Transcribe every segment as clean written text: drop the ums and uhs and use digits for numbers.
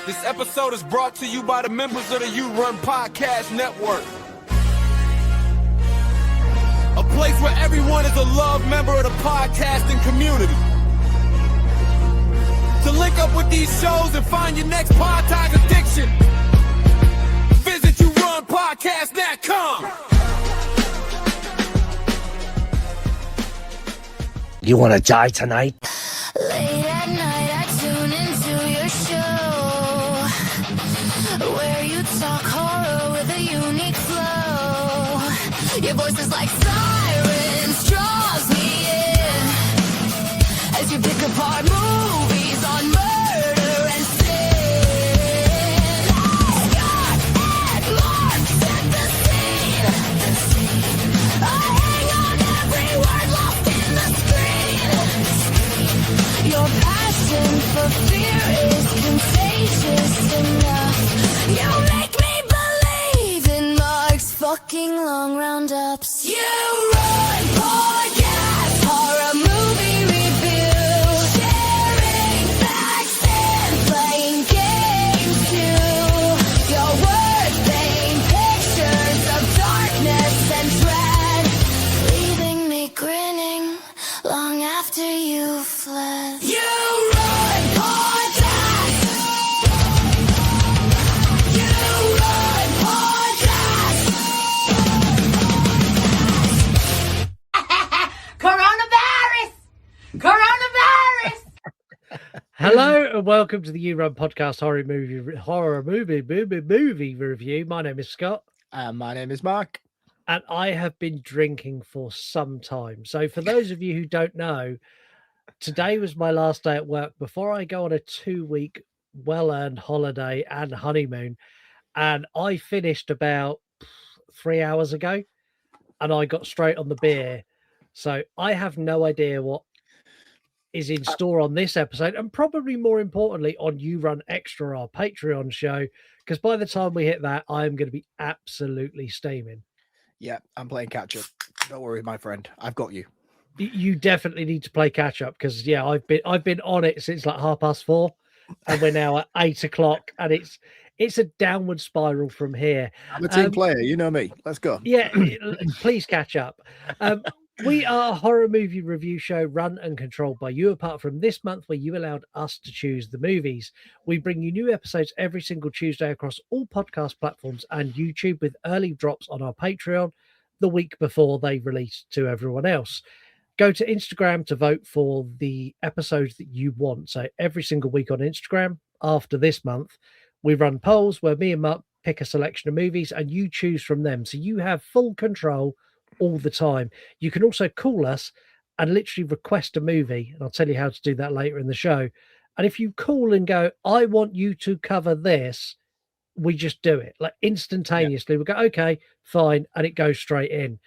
This episode is brought to you by the members of the You Run Podcast Network. A place where everyone is a loved member of the podcasting community. To link up with these shows and find your next podcast addiction, visit yourunpodcast.com. You want to die tonight? Late at night, I tune into your show, where you talk horror with a unique flow. Your voice is like sirens, draws me in, as you pick apart movies on murder and sin. Scott and Marc set the scene. I hang on every word lost in the screen. Your passion for fear is contagious enough. You make me believe in Marc's fucking long roundups. You run podcast, horror movie review, sharing facts and playing games too. Your words paint pictures of darkness and dread, leaving me grinning long after you fled. You run podcast. You run podcast. Coronavirus. Hello and welcome to the You Run Podcast horror movie review. My name is Scott. And my name is Marc. And I have been drinking for some time. So for those of you who don't know, today was my last day at work before I go on a 2-week well-earned holiday and honeymoon. And I finished about 3 hours ago and I got straight on the beer. So I have no idea what is in store on this episode, and probably more importantly on You Run Extra, our Patreon show, because by the time we hit that, I'm going to be absolutely steaming. Yeah, I'm playing catch up. Don't worry, my friend. I've got you. You definitely need to play catch up because I've been on it since like 4:30, and we're now at 8 o'clock, and it's a downward spiral from here. I'm a team player. You know me. Let's go. Yeah, please catch up. We are a horror movie review show run and controlled by you, apart from this month where you allowed us to choose the movies. We bring you new episodes every single Tuesday across all podcast platforms and YouTube, with early drops on our Patreon the week before they release to everyone else. Go to Instagram to vote for the episodes that you want. So every single week on Instagram after this month, we run polls where me and Marc pick a selection of movies and you choose from them. So you have full control all the time. You can also call us and literally request a movie, and I'll tell you how to do that later in the show. And if you call and go, I want you to cover this, we just do it like instantaneously. We go, okay, fine, and it goes straight in.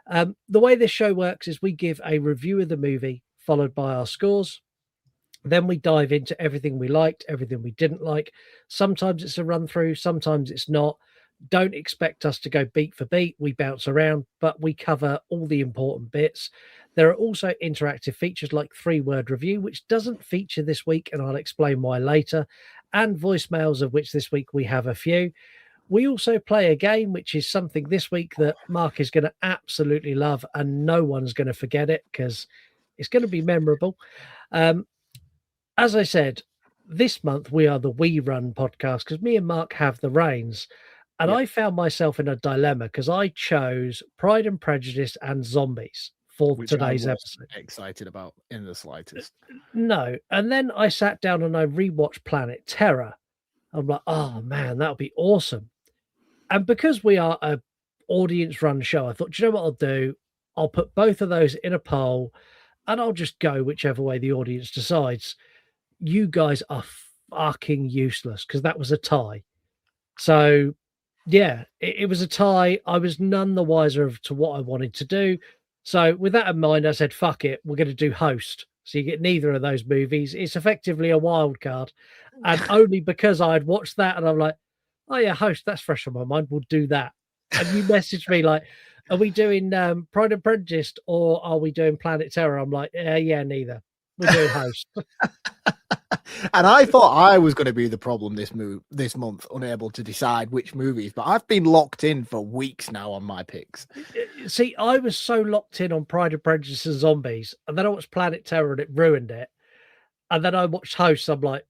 The way this show works is we give a review of the movie followed by our scores. Then we dive into everything we liked, everything we didn't like. Sometimes it's a run through, sometimes it's not. Don't expect us to go beat for beat. We bounce around, but we cover all the important bits. There are also interactive features like 3-word review, which doesn't feature this week, and I'll explain why later, and voicemails, of which this week we have a few. We also play a game, which is something this week that Marc is going to absolutely love, and no one's going to forget it because it's going to be memorable. As I said, this month we are the We Run podcast because me and Marc have the reins. And I found myself in a dilemma because I chose Pride and Prejudice and Zombies for today's episode. Excited about in the slightest. No. And then I sat down and I rewatched Planet Terror. I'm like, oh man, that'll be awesome. And because we are a audience run show, I thought, do you know what I'll do? I'll put both of those in a poll and I'll just go whichever way the audience decides. You guys are fucking useless because that was a tie. So yeah, it was a tie. I was none the wiser to what I wanted to do. So with that in mind, I said, fuck it, we're going to do host. So you get neither of those movies. It's effectively a wild card. And only because I had watched that and I'm like, oh yeah, host, that's fresh on my mind. We'll do that. And you messaged me like, are we doing Pride and Prejudice or are we doing Planet Terror? I'm like, yeah, neither. We're doing host. And I thought I was going to be the problem this month, unable to decide which movies. But I've been locked in for weeks now on my picks. See, I was so locked in on Pride and Prejudice and Zombies, and then I watched Planet Terror and it ruined it. And then I watched Hosts. I'm like,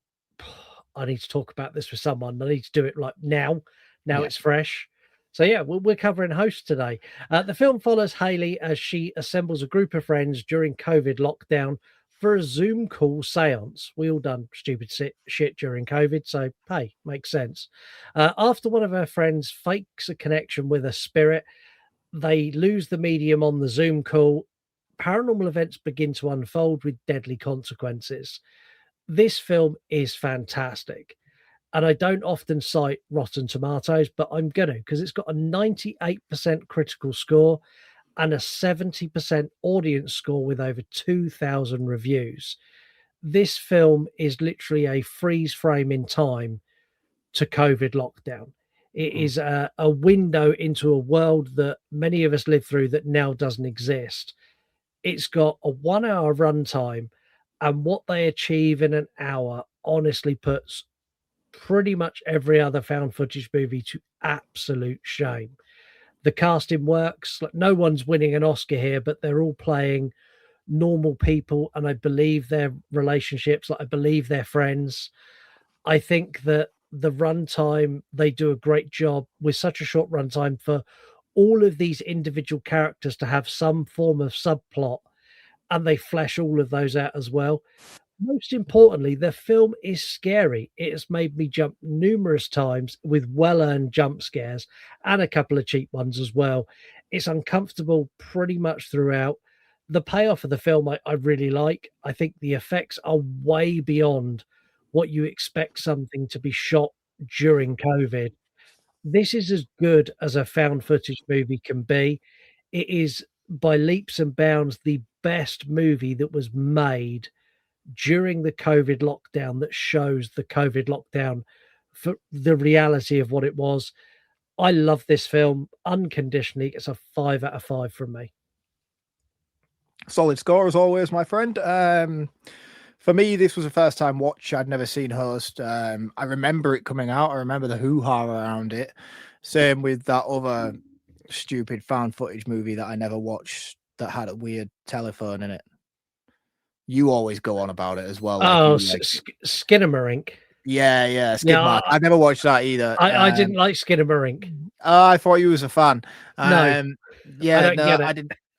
I need to talk about this with someone. I need to do it like now. Now it's fresh. So yeah, we're covering Hosts today. The film follows Hayley as she assembles a group of friends during COVID lockdown for a Zoom call séance. We all done stupid shit during COVID, so hey, makes sense. After one of her friends fakes a connection with a spirit, they lose the medium on the Zoom call. Paranormal events begin to unfold with deadly consequences. This film is fantastic. And I don't often cite Rotten Tomatoes, but I'm going to because it's got a 98% critical score and a 70% audience score with over 2,000 reviews. This film is literally a freeze frame in time to COVID lockdown. It is a window into a world that many of us live through that now doesn't exist. It's got a 1 hour runtime, and what they achieve in an hour honestly puts pretty much every other found footage movie to absolute shame. The casting works. Like, no one's winning an Oscar here, but they're all playing normal people, and I believe their relationships. Like, I believe they're friends. I think that the runtime, they do a great job with such a short runtime for all of these individual characters to have some form of subplot, and they flesh all of those out as well. Most importantly, the film is scary. It has made me jump numerous times with well-earned jump scares and a couple of cheap ones as well. It's uncomfortable pretty much throughout. The payoff of the film I really like. I think the effects are way beyond what you expect something to be shot during COVID. This is as good as a found footage movie can be. It is by leaps and bounds the best movie that was made during the COVID lockdown that shows the COVID lockdown for the reality of what it was. I love this film unconditionally. It's a 5 out of 5 from me. Solid score as always, my friend. For me, this was a first time watch. I'd never seen Host. I remember it coming out. I remember the hoo-ha around it. Same with that other stupid found footage movie that I never watched that had a weird telephone in it. You always go on about it as well. Skinamarink. Yeah, Skidmark. I've never watched that either. I didn't like Skinamarink. I thought you was a fan. No,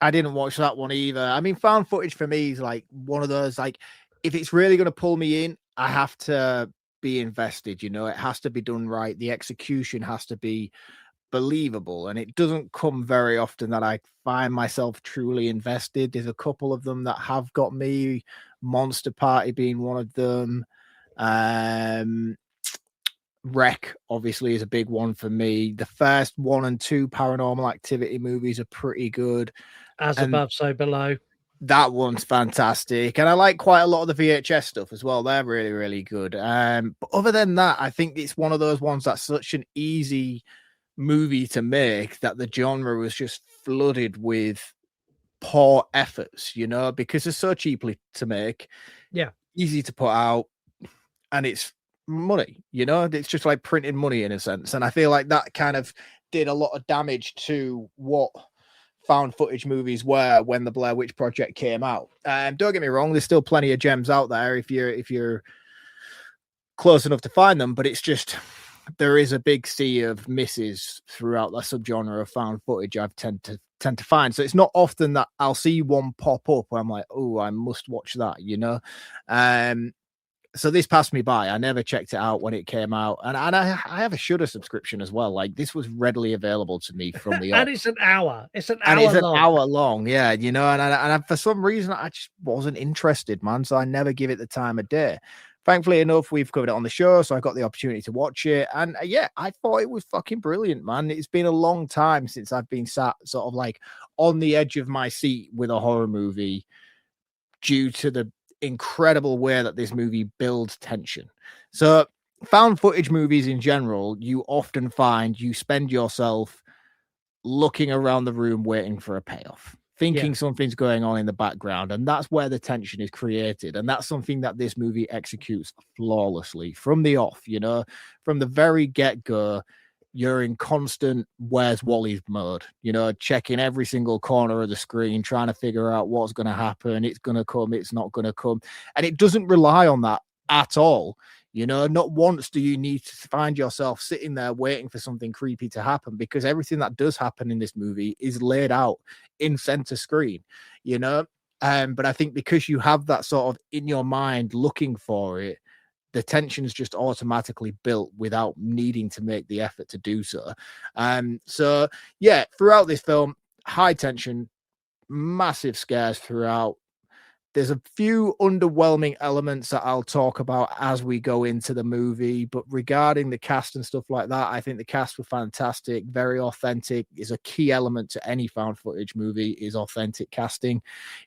I didn't watch that one either. I mean, found footage for me is like one of those, like, if it's really going to pull me in, I have to be invested. You know, it has to be done right. The execution has to be believable, and it doesn't come very often that I find myself truly invested. There's a couple of them that have got me, Monster Party being one of them. Wreck obviously is a big one for me. The first 1 and 2 Paranormal Activity movies are pretty good. As Above, So Below. That one's fantastic, and I like quite a lot of the VHS stuff as well. They're really, really good. But other than that, I think it's one of those ones that's such an easy movie to make that the genre was just flooded with poor efforts, you know, because it's so cheaply to make, easy to put out, and it's money, you know, it's just like printing money in a sense. And I feel like that kind of did a lot of damage to what found footage movies were when the Blair Witch Project came out. Don't get me wrong, there's still plenty of gems out there if you're close enough to find them, but it's just there is a big sea of misses throughout the subgenre of found footage I've tend to find. So it's not often that I'll see one pop up where I'm like, oh, I must watch that, you know. So this passed me by. I never checked it out when it came out, and I have a Shudder subscription as well. Like, this was readily available to me from the and it's an hour. It's an hour long. Yeah, you know, and I, for some reason I just wasn't interested, man. So I never give it the time of day. Thankfully enough, we've covered it on the show, so I got the opportunity to watch it. And yeah, I thought it was fucking brilliant, man. It's been a long time since I've been sat sort of like on the edge of my seat with a horror movie due to the incredible way that this movie builds tension. So found footage movies in general, you often find you spend yourself looking around the room waiting for a payoff. thinking something's going on in the background, and that's where the tension is created. And that's something that this movie executes flawlessly from the off. From the very get-go, you're in constant where's Wally's mode, checking every single corner of the screen, trying to figure out what's going to happen. It's going to come, it's not going to come. And it doesn't rely on that at all. Not once do you need to find yourself sitting there waiting for something creepy to happen, because everything that does happen in this movie is laid out in center screen, but I think because you have that sort of in your mind looking for it, the tension's just automatically built without needing to make the effort to do so. So yeah, throughout this film, high tension, massive scares throughout. There's a few underwhelming elements that I'll talk about as we go into the movie, but regarding the cast and stuff like that, I think the cast were fantastic, very authentic. Is a key element to any found footage movie is authentic casting.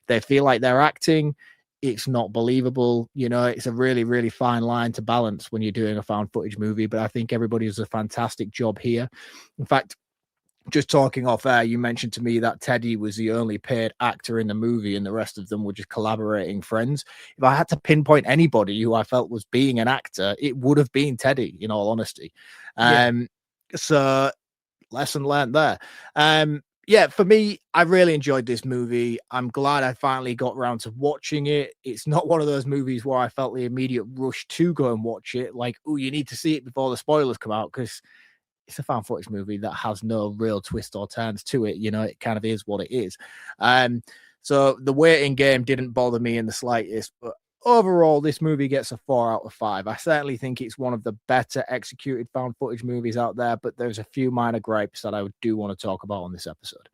They feel like they're acting, it's not believable. It's a really, really fine line to balance when you're doing a found footage movie, but I think everybody does a fantastic job here. In fact, just talking off air, you mentioned to me that Teddy was the only paid actor in the movie and the rest of them were just collaborating friends. If I had to pinpoint anybody who I felt was being an actor, it would have been Teddy, in all honesty. So lesson learned there. For me, I really enjoyed this movie. I'm glad I finally got around to watching it. It's not one of those movies where I felt the immediate rush to go and watch it. Like, oh, you need to see it before the spoilers come out, because it's a found footage movie that has no real twist or turns to it. It kind of is what it is. So the waiting game didn't bother me in the slightest, but overall, this movie gets a 4 out of 5. I certainly think it's one of the better executed found footage movies out there, but there's a few minor gripes that I do want to talk about on this episode.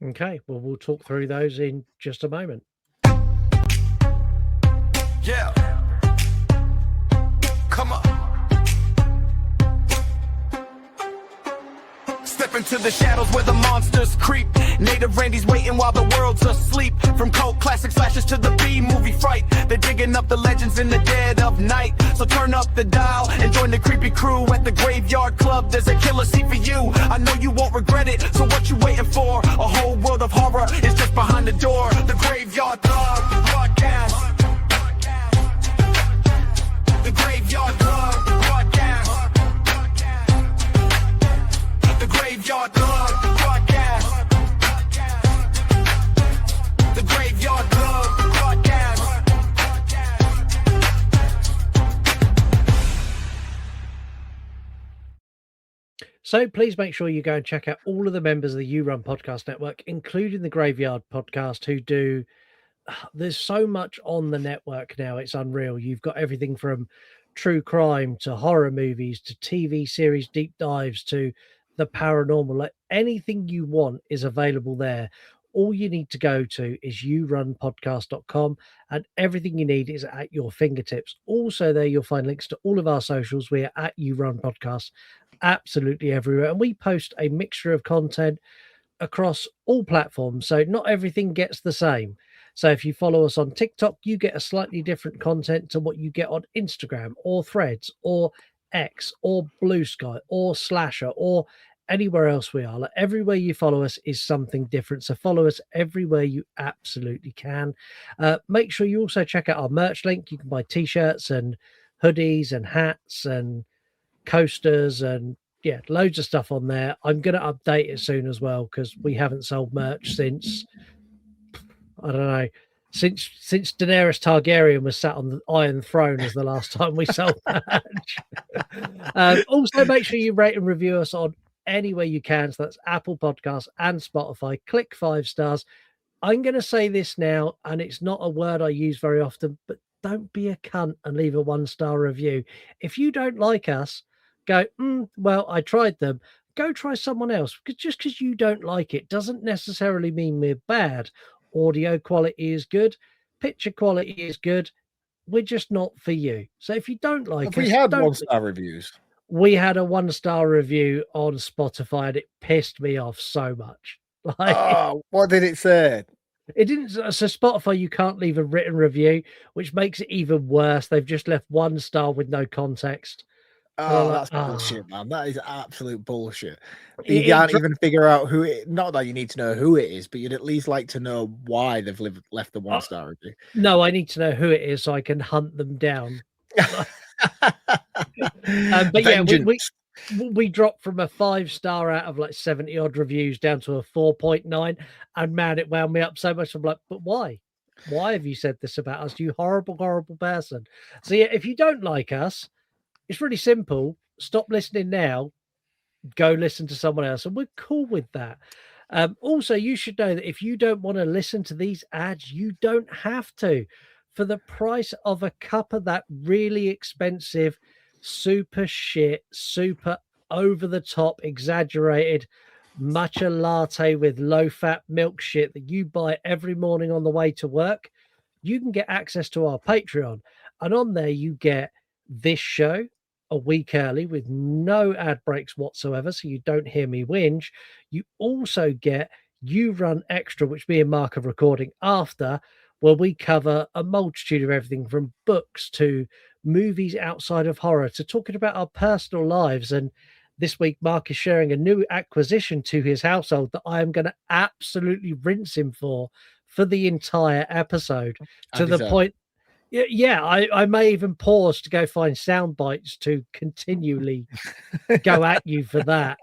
Okay, well, we'll talk through those in just a moment. Yeah. Come on. Step into the shadows where the monsters creep. Native Randy's waiting while the world's asleep. From cult classic slashes to the B-movie fright, they're digging up the legends in the dead of night. So turn up the dial and join the creepy crew at the Graveyard Club. There's a killer seat for you, I know you won't regret it. So what you waiting for? A whole world of horror is just behind the door. The Graveyard Club podcast. The Graveyard Club podcast. The Graveyard Club podcast. The Graveyard Club podcast. So please make sure you go and check out all of the members of the You Run Podcast Network, including the Graveyard Podcast, who do. There's so much on the network now. It's unreal. You've got everything from true crime to horror movies to TV series deep dives to the paranormal. Like, anything you want is available there. All you need to go to is yourunpodcast.com, and everything you need is at your fingertips. Also, there you'll find links to all of our socials. We are at You Run Podcast absolutely everywhere, and we post a mixture of content across all platforms, so not everything gets the same. So if you follow us on TikTok, you get a slightly different content to what you get on Instagram or Threads or X or Blue Sky or Slasher or anywhere else we are. Like, everywhere you follow us is something different. So follow us everywhere you absolutely can. Make sure you also check out our merch link. You can buy t-shirts and hoodies and hats and coasters and loads of stuff on there. I'm going to update it soon as well, because we haven't sold merch since, I don't know, since Daenerys Targaryen was sat on the Iron Throne is the last time we sold merch. Also, make sure you rate and review us on anywhere you can. So that's Apple Podcasts and Spotify. Click 5 stars. I'm going to say this now, and it's not a word I use very often, but don't be a cunt and leave a 1-star review. If you don't like us, go, well, I tried them. Go try someone else. Because just because you don't like it doesn't necessarily mean we're bad. Audio quality is good. Picture quality is good. We're just not for you. So if you don't like us, we had 1-star reviews. We had a 1-star review on Spotify, and it pissed me off so much. What did it say? It didn't. So Spotify, you can't leave a written review, which makes it even worse. They've just left 1 star with no context. Oh, like, that's bullshit, man. That is absolute bullshit. You It can't dro even figure out who it not that you need to know who it is, but you'd at least like to know why they've left the uh, 1-star review. no, I need to know who it is so I can hunt them down. But yeah, Vengeance. we dropped from a 5-star out of like 70 odd reviews down to a 4.9, and man, it wound me up so much. I'm like, but why? Why have you said this about us, you horrible, horrible person? So yeah, if you don't like us, it's really simple. Stop listening now, go listen to someone else, and we're cool with that. Also, you should know that if you don't want to listen to these ads, you don't have to. For the price of a cup of that really expensive, super shit, super over the top, exaggerated matcha latte with low fat milk shit that you buy every morning on the way to work, you can get access to our Patreon. And on there, you get this show a week early with no ad breaks whatsoever, so you don't hear me whinge. You also get You Run Extra, which me and Mark are recording after, where we cover a multitude of everything from books to movies outside of horror to talking about our personal lives. And this week, Mark is sharing a new acquisition to his household that I am going to absolutely rinse him for the entire episode, to the point. Yeah, I may even pause to go find sound bites to continually go at you for that.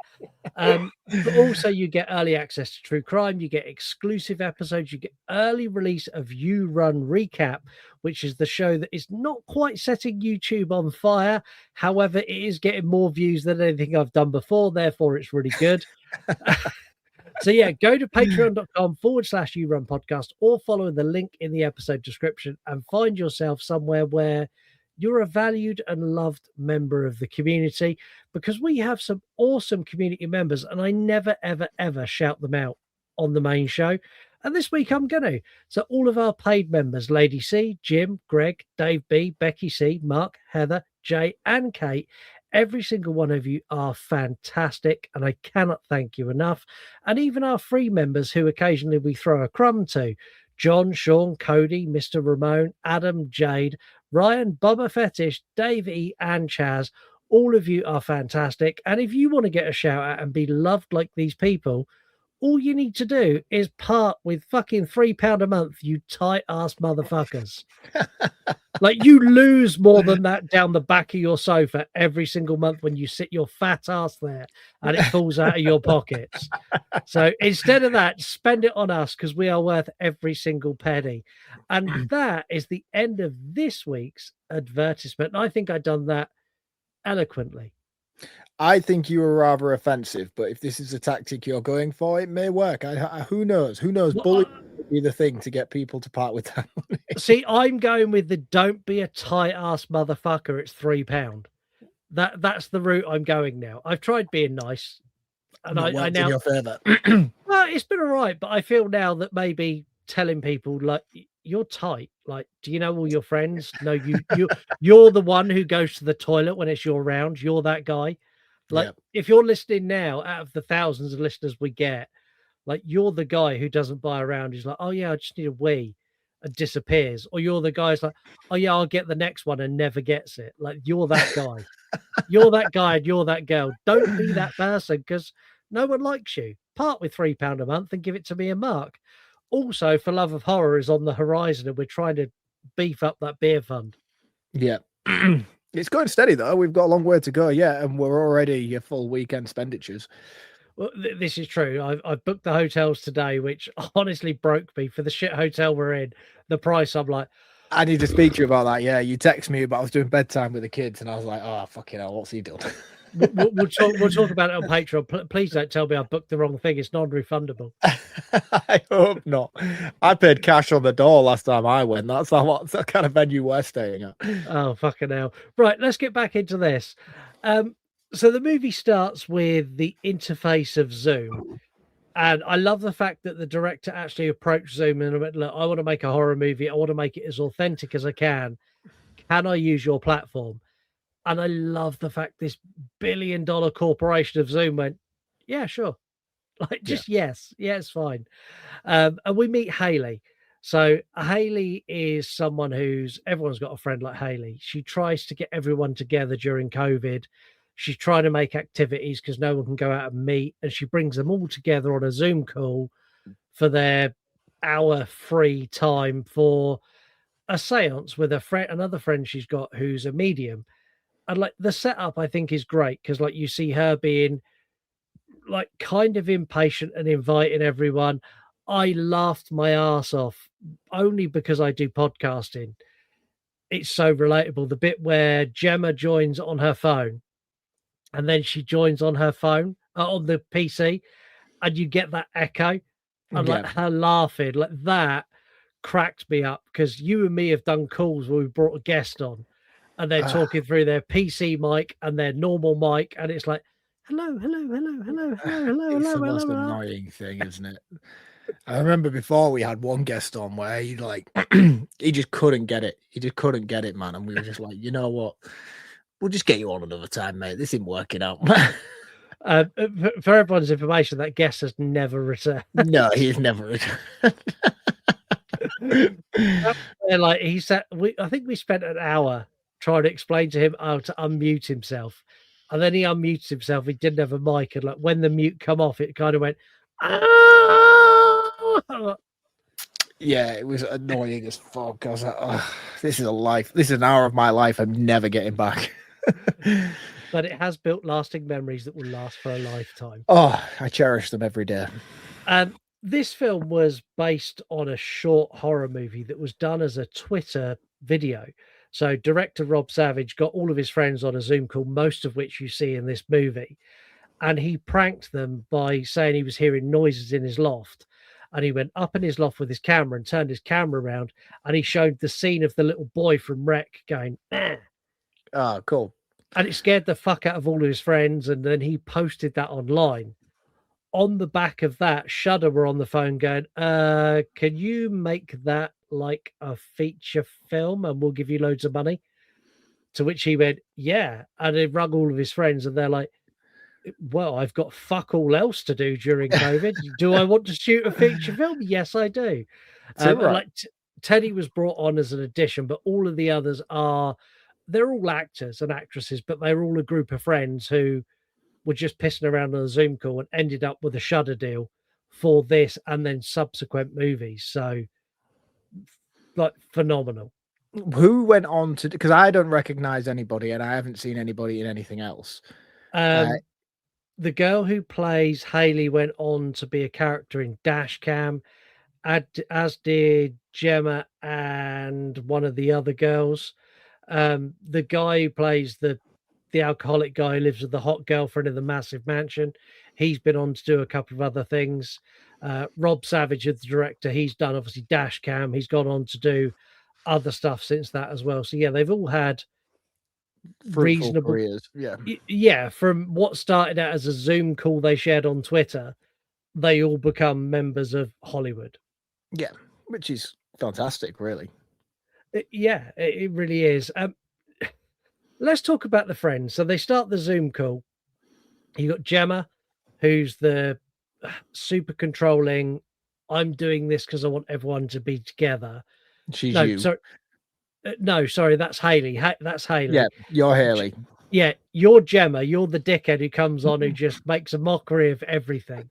But also you get early access to true crime, you get exclusive episodes, you get early release of You Run Recap, which is the show that is not quite setting YouTube on fire. However, it is getting more views than anything I've done before, therefore it's really good. So yeah, go to patreon.com/You Run Podcast or follow the link in the episode description and find yourself somewhere where you're a valued and loved member of the community, because we have some awesome community members and I never, ever, ever shout them out on the main show. And this week I'm going to. So all of our paid members, Lady C, Jim, Greg, Dave B, Becky C, Mark, Heather, Jay, and Kate, every single one of you are fantastic, and I cannot thank you enough. And even our free members, who occasionally we throw a crumb to, John, Sean, Cody, Mr. Ramon, Adam, Jade, Ryan, Bubba Fetish, Dave E, and Chaz, all of you are fantastic. And if you want to get a shout out and be loved like these people, all you need to do is part with fucking £3 a month, you tight ass motherfuckers. Like, you lose more than that down the back of your sofa every single month when you sit your fat ass there and it falls out of your pockets. So instead of that, spend it on us, because we are worth every single penny. And that is the end of this week's advertisement. And I think I've done that eloquently. I think you were rather offensive, but if this is a tactic you're going for, it may work. Who knows? Who knows? Well, Bullying would be the thing to get people to part with that money. See, I'm going with the don't be a tight ass motherfucker. It's £3. That's the route I'm going now. I've tried being nice, and I now in your favour. Well, it's been all right, but I feel now that maybe telling people like, you're tight. Like, do you know all your friends? No, you're the one who goes to the toilet when it's your round. You're that guy. Like, if you're listening now, out of the thousands of listeners we get, like, you're the guy who doesn't buy around. He's like, oh yeah, I just need a wee, and disappears. Or you're the guy who's like, oh yeah, I'll get the next one, and never gets it. Like, you're that guy. You're that guy and you're that girl. Don't be that person, because no one likes you. Part with £3 a month and give it to me and Mark. Also, For Love of Horror is on the horizon, and we're trying to beef up that beer fund. Yeah. It's going steady though. We've got a long way to go. Yeah, and we're already a full weekend expenditures. Well, this is true. I've booked the hotels today, which honestly broke me. For the shit hotel we're in, the price, I'm like, I need to speak to you about that. Yeah, you text me, but I was doing bedtime with the kids, and I was like, "Oh, fucking hell, what's he doing?" we'll talk about it on Patreon. Please don't tell me I booked the wrong thing. It's non-refundable. I hope not. I paid cash on the door last time I went. That's the kind of venue we're staying at. Oh, fucking hell. Right, let's get back into this. So the movie starts with the interface of Zoom. And I love the fact that the director actually approached Zoom and went, look, I want to make a horror movie. I want to make it as authentic as I can. Can I use your platform? And I love the fact this billion-dollar corporation of Zoom went, yeah, sure. Like, just yes. Yeah, it's fine. And we meet Haley. So Haley is someone everyone's got a friend like Haley. She tries to get everyone together during COVID. She's trying to make activities because no one can go out and meet, and she brings them all together on a Zoom call for their hour free time for a séance with another friend she's got who's a medium. And like the setup I think is great because like you see her being like kind of impatient and inviting everyone. I laughed my ass off only because I do podcasting. It's so relatable. The bit where Gemma joins on her phone and then she joins on her phone on the PC and you get that echo and like her laughing like that cracked me up because you and me have done calls where we brought a guest on and they're talking through their PC mic and their normal mic and it's like, hello, hello, hello, hello, hello, hello, It's hello, the most hello. annoying thing, isn't it? I remember before we had one guest on where he like he just couldn't get it. He just couldn't get it, man. And we were just like, you know what? We'll just get you on another time, mate. This isn't working out. For everyone's information, that guest has never returned. No, he's never returned. Like he said, I think we spent an hour trying to explain to him how to unmute himself, and then he unmutes himself. He didn't have a mic, and like when the mute come off, it kind of went. Yeah, it was annoying as fuck. I was like, oh, this is a life. This is an hour of my life I'm never getting back. But it has built lasting memories that will last for a lifetime. Oh, I cherish them every day. This film was based on a short horror movie that was done as a Twitter video. So director Rob Savage got all of his friends on a Zoom call, most of which you see in this movie. And he pranked them by saying he was hearing noises in his loft. And he went up in his loft with his camera and turned his camera around. And he showed the scene of the little boy from Rec going, ah. Oh, cool. And it scared the fuck out of all of his friends. And then he posted that online. On the back of that, Shudder were on the phone going, can you make that like a feature film and we'll give you loads of money? To which he went, yeah. And he rung all of his friends and they're like, well, I've got fuck all else to do during COVID. Do I want to shoot a feature film? Yes, I do. Like Teddy was brought on as an addition, but all of the others they're all actors and actresses, but they're all a group of friends who were just pissing around on a Zoom call and ended up with a Shudder deal for this and then subsequent movies. So, like, phenomenal. Who went on to, because I don't recognize anybody and I haven't seen anybody in anything else. The girl who plays Haley went on to be a character in Dashcam, as did Gemma and one of the other girls. The guy who plays the alcoholic guy who lives with the hot girlfriend in the massive mansion, he's been on to do a couple of other things. Rob Savage is the director. He's done obviously Dashcam. He's gone on to do other stuff since that as well. So yeah, they've all had reasonable careers. Yeah, from what started out as a Zoom call they shared on Twitter, they all become members of Hollywood. Yeah, which is fantastic, really. It really is. Let's talk about the friends. So they start the Zoom call. You got Gemma, who's the super controlling. I'm doing this because I want everyone to be together. She's you. Sorry, that's Haley. That's Haley. Yeah, you're Haley. Yeah, you're Gemma. You're the dickhead who comes on who just makes a mockery of everything.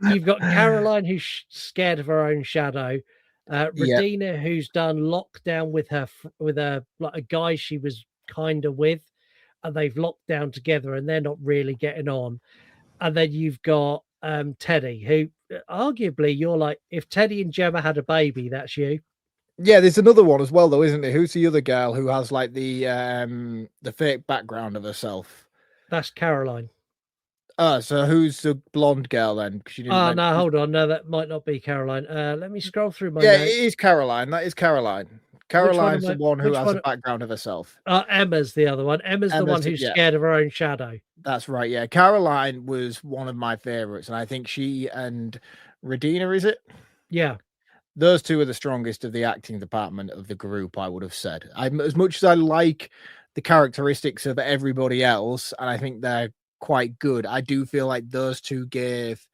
You've got Caroline, who's scared of her own shadow. Regina, who's done lockdown with a guy she was kind of with, and they've locked down together, and they're not really getting on. And then you've got Teddy, who arguably you're like, if Teddy and Gemma had a baby, that's you. Yeah, there's another one as well, though, isn't there? Who's the other girl who has like the fake background of herself? That's Caroline. So who's the blonde girl then? No, hold on. No, that might not be Caroline. Let me scroll through my notes. It is Caroline. That is Caroline. Caroline's the one who has the background of herself. Emma's the other one. Emma's the one who's scared of her own shadow. That's right. Yeah, Caroline was one of my favorites, and I think she and Regina, is it? Yeah. Those two are the strongest of the acting department of the group, I would have said. As much as I like the characteristics of everybody else, and I think they're quite good, I do feel like those two gave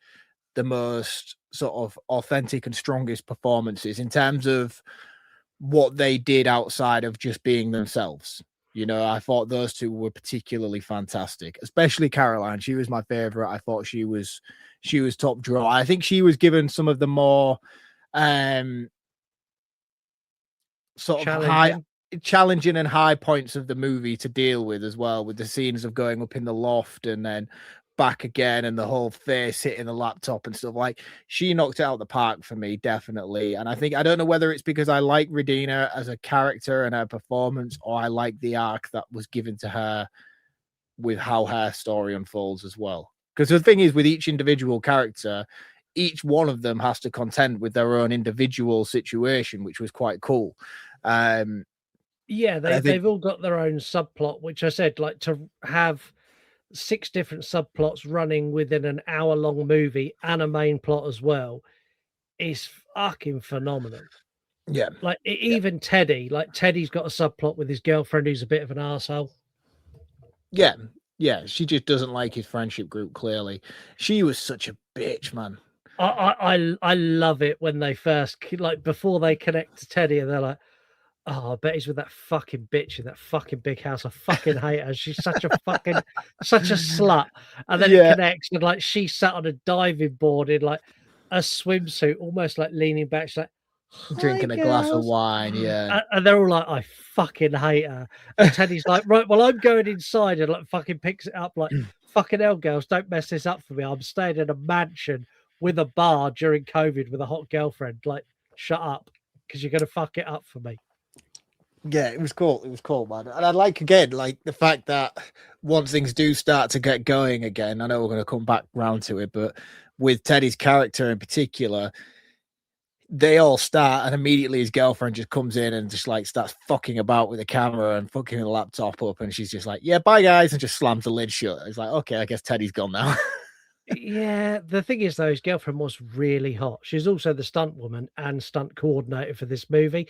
the most sort of authentic and strongest performances in terms of what they did outside of just being themselves. You know, I thought those two were particularly fantastic, especially Caroline. She was my favorite. I thought she was top draw. I think she was given some of the more sort of challenging and high points of the movie to deal with as well, with the scenes of going up in the loft and then back again and the whole face hitting the laptop and stuff. Like, she knocked it out of the park for me, definitely. And I don't know whether it's because I like Regina as a character and her performance, or I like the arc that was given to her with how her story unfolds as well. Because the thing is, with each individual character, each one of them has to contend with their own individual situation, which was quite cool. Yeah, they've all got their own subplot, which I said, like, to have 6 different subplots running within an hour-long movie and a main plot as well is fucking phenomenal. Yeah. Like, even Teddy, like, Teddy's got a subplot with his girlfriend who's a bit of an arsehole. Yeah. Yeah, she just doesn't like his friendship group, clearly. She was such a bitch, man. I love it when they first, like, before they connect to Teddy, and they're like, oh, I bet he's with that fucking bitch in that fucking big house. I fucking hate her. She's such a slut. And then it connects, and like, she sat on a diving board in like a swimsuit, almost like leaning back. She's like, drinking a glass of wine. Yeah. And they're all like, I fucking hate her. And Teddy's like, right, well, I'm going inside, and like fucking picks it up like, fucking hell, girls, don't mess this up for me. I'm staying in a mansion with a bar during COVID with a hot girlfriend. Like, shut up, because you're going to fuck it up for me. Yeah, it was cool. It was cool, man. And I like, again, like the fact that once things do start to get going again, I know we're going to come back round to it, but with Teddy's character in particular, they all start, and immediately his girlfriend just comes in and just like starts fucking about with the camera and fucking the laptop up, and she's just like, yeah, bye guys, and just slams the lid shut. It's like, okay, I guess Teddy's gone now. Yeah, the thing is, though, his girlfriend was really hot. She's also the stunt woman and stunt coordinator for this movie.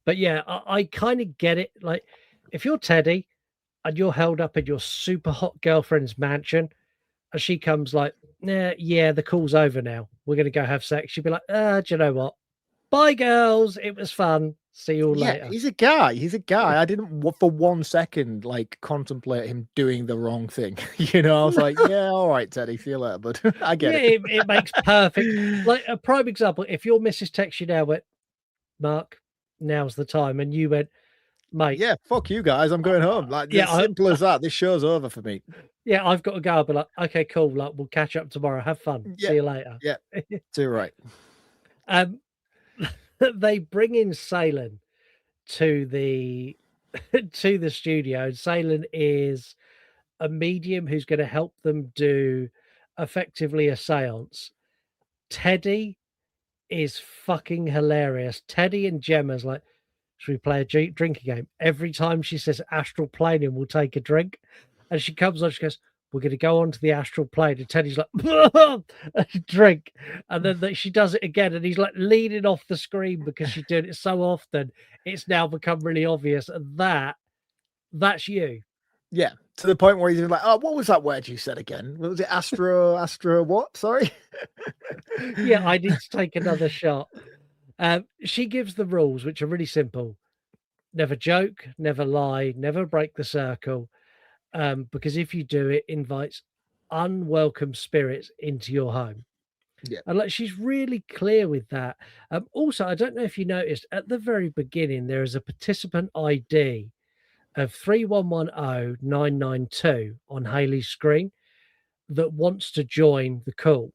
But yeah, I kind of get it. Like, if you're Teddy and you're held up in your super hot girlfriend's mansion, and she comes like, yeah, the call's over now, we're going to go have sex. She'd be like, do you know what? Bye, girls. It was fun. See you all later. He's a guy. I didn't for 1 second like contemplate him doing the wrong thing. You know, I was like, yeah, all right, Teddy, see you later, but I get it. It makes perfect. Like, a prime example, if your missus texts you now, went, Mark, now's the time, and you went, mate, yeah, fuck you guys, I'm going home. Like, yeah, simple as that. This show's over for me. Yeah, I've got to go. I'll be like, okay, cool. Like, we'll catch up tomorrow. Have fun. See you later. Yeah, too right. They bring in Salen to the studio, and Salen is a medium who's going to help them do effectively a séance. Teddy is fucking hilarious. Teddy and Gemma's like, should we play a drinking game? Every time she says astral plane, and we'll take a drink. And she comes on, she goes, we're going to go on to the astral plane. And Teddy's like, drink. And then she does it again. And he's like leaning off the screen because she's doing it so often. It's now become really obvious. And that's you. Yeah. To the point where he's like, oh, what was that word you said again? Was it astro what? Sorry. Yeah, I need to take another shot. She gives the rules, which are really simple. Never joke, never lie, never break the circle. Because if you do, it invites unwelcome spirits into your home. Yeah. And like, she's really clear with that. Also, I don't know if you noticed at the very beginning, there is a participant ID of 3110992 on Hayley's screen that wants to join the call,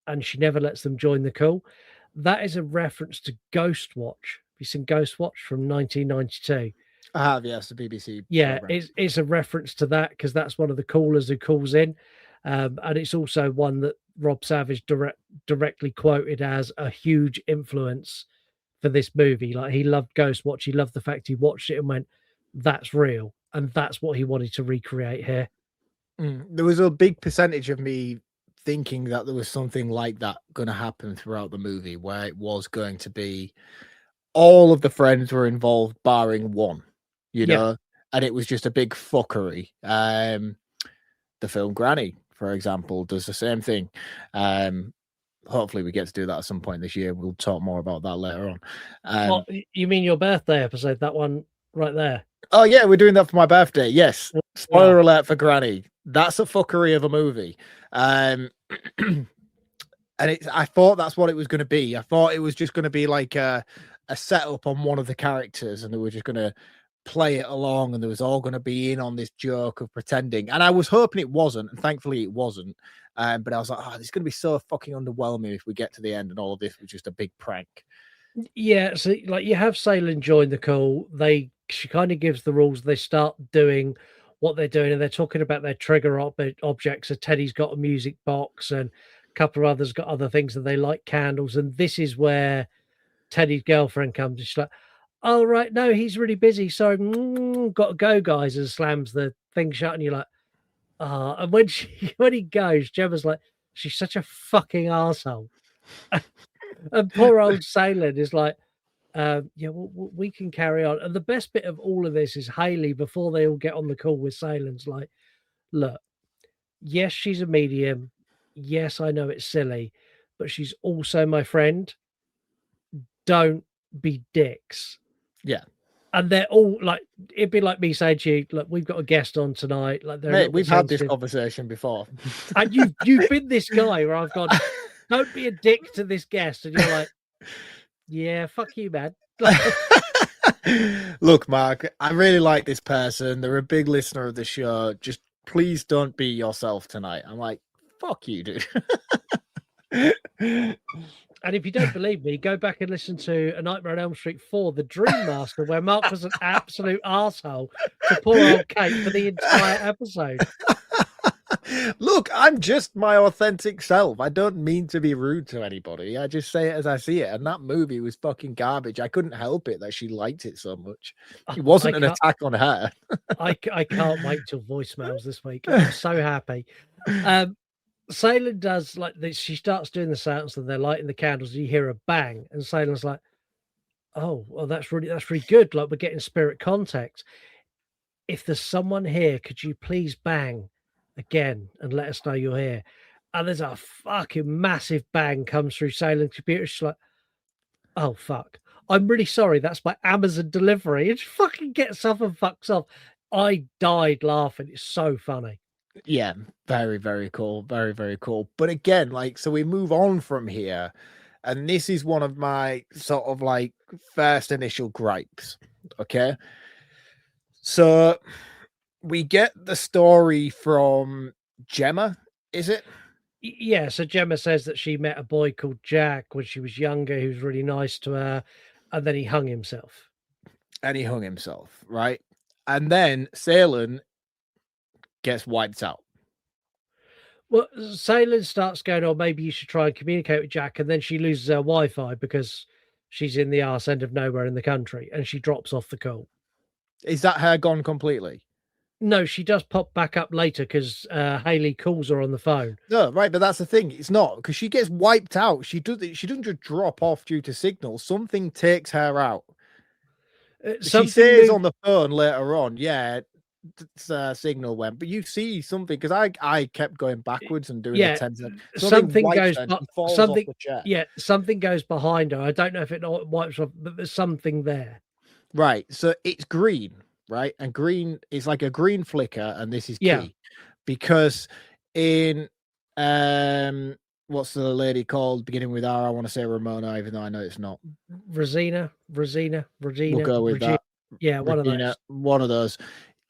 and she never lets them join the call. That is a reference to Ghostwatch. Have you seen Ghostwatch from 1992? I have, yes, the BBC. Yeah, program. it's a reference to that, because that's one of the callers who calls in. And it's also one that Rob Savage directly quoted as a huge influence for this movie. Like, he loved Ghostwatch. He loved the fact he watched it and went, that's real. And that's what he wanted to recreate here. There was a big percentage of me thinking that there was something like that going to happen throughout the movie, where it was going to be all of the friends were involved barring one, you know, and it was just a big fuckery. The film Granny, for example, does the same thing. hopefully we get to do that at some point this year. We'll talk more about that later on. What, you mean your birthday episode? That one right there. Oh yeah, we're doing that for my birthday. Yes. Spoiler Wow. alert for Granny. That's a fuckery of a movie. And I thought that's what it was going to be. I thought it was just going to be like a setup on one of the characters, and they were just going to play it along, and there was all going to be in on this joke of pretending. And I was hoping it wasn't, and thankfully it wasn't. But I was like, oh, this is going to be so fucking underwhelming if we get to the end and all of this was just a big prank. Yeah, so like you have Salem join the call. She kind of gives the rules. They start doing what they're doing, and they're talking about their trigger objects. So Teddy's got a music box, and a couple of others got other things, and they like candles. And this is where Teddy's girlfriend comes. She's like, "Oh right, no, he's really busy. So got to go, guys," and slams the thing shut. And you're like, "Ah!" And when he goes, Gemma's like, "She's such a fucking arsehole." And poor old Salem is like, yeah, we can carry on. And the best bit of all of this is Haley, before they all get on the call with Salem's like, look, yes, she's a medium. Yes, I know it's silly, but she's also my friend. Don't be dicks. Yeah. And they're all like, it'd be like me saying to you, look, we've got a guest on tonight. Like, Mate, we've had this conversation before. And you've been this guy where I've gone, don't be a dick to this guest. And you're like, yeah, fuck you, man. Look, Mark, I really like this person. They're a big listener of the show. Just please don't be yourself tonight. I'm like, fuck you, dude. And if you don't believe me, go back and listen to A Nightmare on Elm Street 4, The Dream Master, where Mark was an absolute arsehole to poor old Kate for the entire episode. Look, I'm just my authentic self. I don't mean to be rude to anybody. I just say it as I see it. And that movie was fucking garbage. I couldn't help it that she liked it so much. It wasn't an attack on her. I can't wait till voicemails this week. I'm so happy. Salem does like this. She starts doing the séance and they're lighting the candles. And you hear a bang, and Salem's like, "Oh, well, that's really good. Like, we're getting spirit contact. If there's someone here, could you please bang again and let us know you're here?" And there's a fucking massive bang comes through Salem's computer. She's like, "Oh fuck, I'm really sorry. That's my Amazon delivery." And she fucking gets up and fucks off. I died laughing. It's so funny. Yeah, very, very cool. Very, very cool. But again, like, so we move on from here, and this is one of my sort of like first initial gripes. Okay. So we get the story from Gemma, is it? Yeah, so Gemma says that she met a boy called Jack when she was younger who was really nice to her, and then he hung himself. Right? And then Salem gets wiped out. Well, Salem starts going, "Oh, maybe you should try and communicate with Jack," and then she loses her Wi-Fi because she's in the arse end of nowhere in the country, and she drops off the call. Is that her gone completely? No, she does pop back up later because Haley calls her on the phone. No, right, but that's the thing. It's not because she gets wiped out. She doesn't just drop off due to signal. Something takes her out. She says on the phone later on, yeah, signal went, but you see something because I kept going backwards and doing the 10 seconds. Something goes behind her. I don't know if it wipes off, but there's something there. Right, so it's green, right? And green is like a green flicker, and this is key because in what's the lady called beginning with R? I want to say Ramona, even though I know it's not. Rosina. We'll go with that. Yeah, one of those.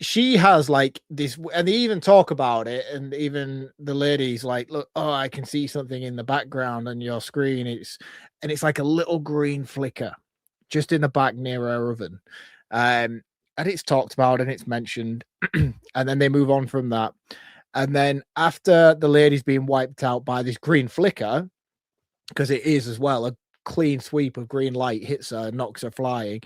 She has like this, and they even talk about it, and even the lady's like, "Look, oh, I can see something in the background on your screen." It's like a little green flicker just in the back near her oven. And it's talked about and it's mentioned, and then they move on from that. And then after the lady's been wiped out by this green flicker, because it is as well a clean sweep of green light hits her, knocks her flying.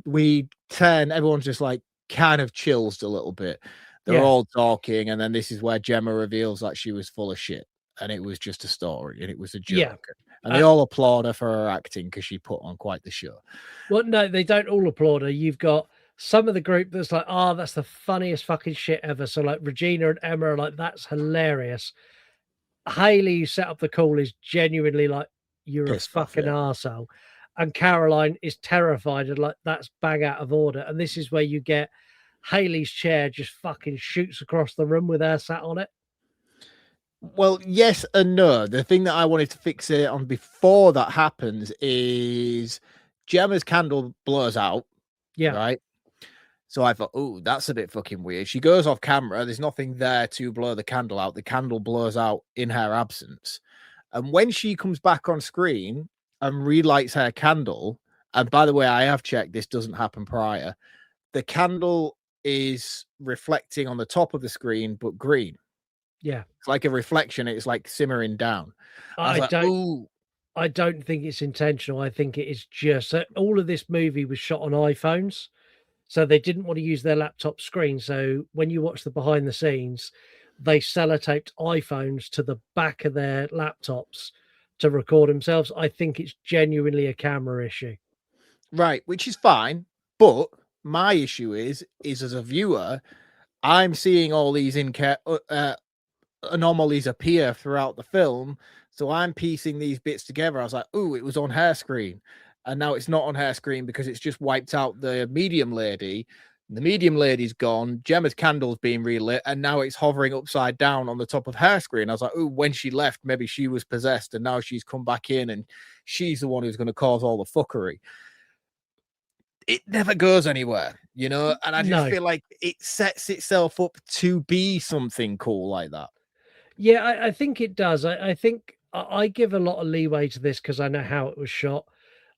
We turn, everyone's just like kind of chills a little bit. They're all talking, and then this is where Gemma reveals that she was full of shit and it was just a story and it was a joke. And they all applaud her for her acting because she put on quite the show. Well, no, they don't all applaud her. You've got some of the group that's like, "Oh, that's the funniest fucking shit ever." So like Regina and Emma are like, "That's hilarious." Haley, who set up the call, is genuinely like, you're a Pissed off, fucking yeah. arsehole. And Caroline is terrified and like, that's bang out of order. And this is where you get Haley's chair just fucking shoots across the room with her sat on it. Well, yes and no. The thing that I wanted to fixate on before that happens is Gemma's candle blows out. Yeah. Right. So I thought, oh, that's a bit fucking weird. She goes off camera. There's nothing there to blow the candle out. The candle blows out in her absence. And when she comes back on screen and relights her candle, and by the way, I have checked, this doesn't happen prior. The candle is reflecting on the top of the screen, but green. Yeah. It's like a reflection. It's like simmering down. I don't think it's intentional. I think it is just all of this movie was shot on iPhones. So they didn't want to use their laptop screen. So when you watch the behind the scenes, they sellotaped iPhones to the back of their laptops to record themselves. I think it's genuinely a camera issue. Right, which is fine. But my issue is as a viewer, I'm seeing all these anomalies appear throughout the film. So I'm piecing these bits together. I was like, oh, it was on her screen. And now it's not on her screen because it's just wiped out the medium lady. The medium lady's gone. Gemma's candle's being relit, and now it's hovering upside down on the top of her screen. I was like, oh, when she left, maybe she was possessed, and now she's come back in, and she's the one who's going to cause all the fuckery. It never goes anywhere, you know? And I just feel like it sets itself up to be something cool like that. Yeah, I think it does. I think I give a lot of leeway to this because I know how it was shot.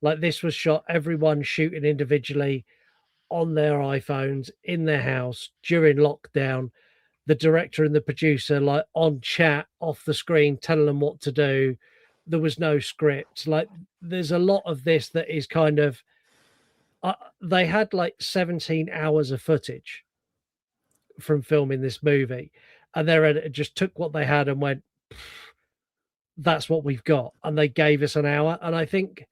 Like this was shot, everyone shooting individually on their iPhones in their house during lockdown. The director and the producer like on chat off the screen telling them what to do. There was no script. Like there's a lot of this that is kind of they had like 17 hours of footage from filming this movie, and their editor just took what they had and went, that's what we've got, and they gave us an hour. And I think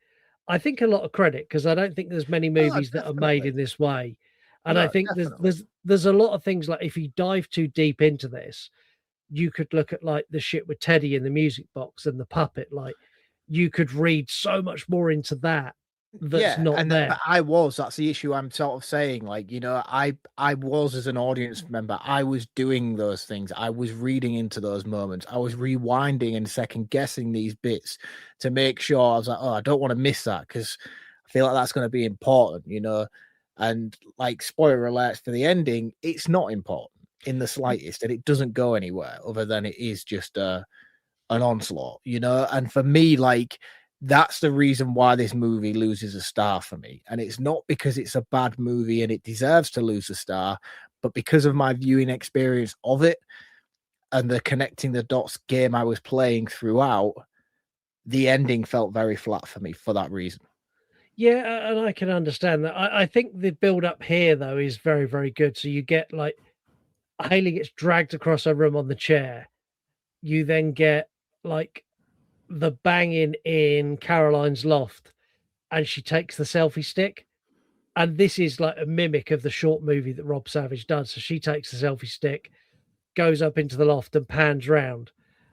a lot of credit, because I don't think there's many movies that are made in this way. And I think there's a lot of things, like if you dive too deep into this, you could look at like the shit with Teddy in the music box and the puppet. Like you could read so much more into that that's not there. But that's the issue I'm sort of saying. Like, you know, I was, as an audience member, I was doing those things. I was reading into those moments. I was rewinding and second guessing these bits to make sure. I was like, oh, I don't want to miss that because I feel like that's going to be important, you know. And like, spoiler alerts for the ending, it's not important in the slightest, and it doesn't go anywhere other than it is just an onslaught, you know. And for me, like, that's the reason why this movie loses a star for me. And it's not because it's a bad movie and it deserves to lose a star, but because of my viewing experience of it and the connecting the dots game I was playing throughout, the ending felt very flat for me for that reason. Yeah, and I can understand that. I think the build up here, though, is very, very good. So you get like Haley gets dragged across her room on the chair. You then get like the banging in Caroline's loft, and she takes the selfie stick. And this is like a mimic of the short movie that Rob Savage does. So she takes the selfie stick, goes up into the loft and pans round.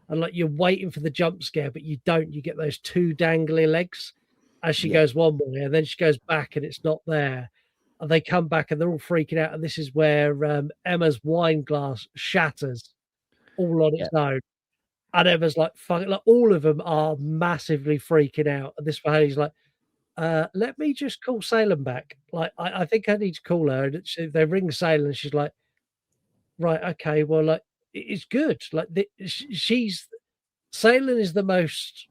And like you're waiting for the jump scare, but you don't. You get those two dangly legs as she goes one way, and then she goes back and it's not there. And they come back and they're all freaking out. And this is where Emma's wine glass shatters all on its own. And Emma's like, fuck it. Like all of them are massively freaking out. And this way he's like, let me just call Salem back. Like, I think I need to call her. And they ring Salem and she's like, right, okay, well, like, it's good. Like, Salem is the most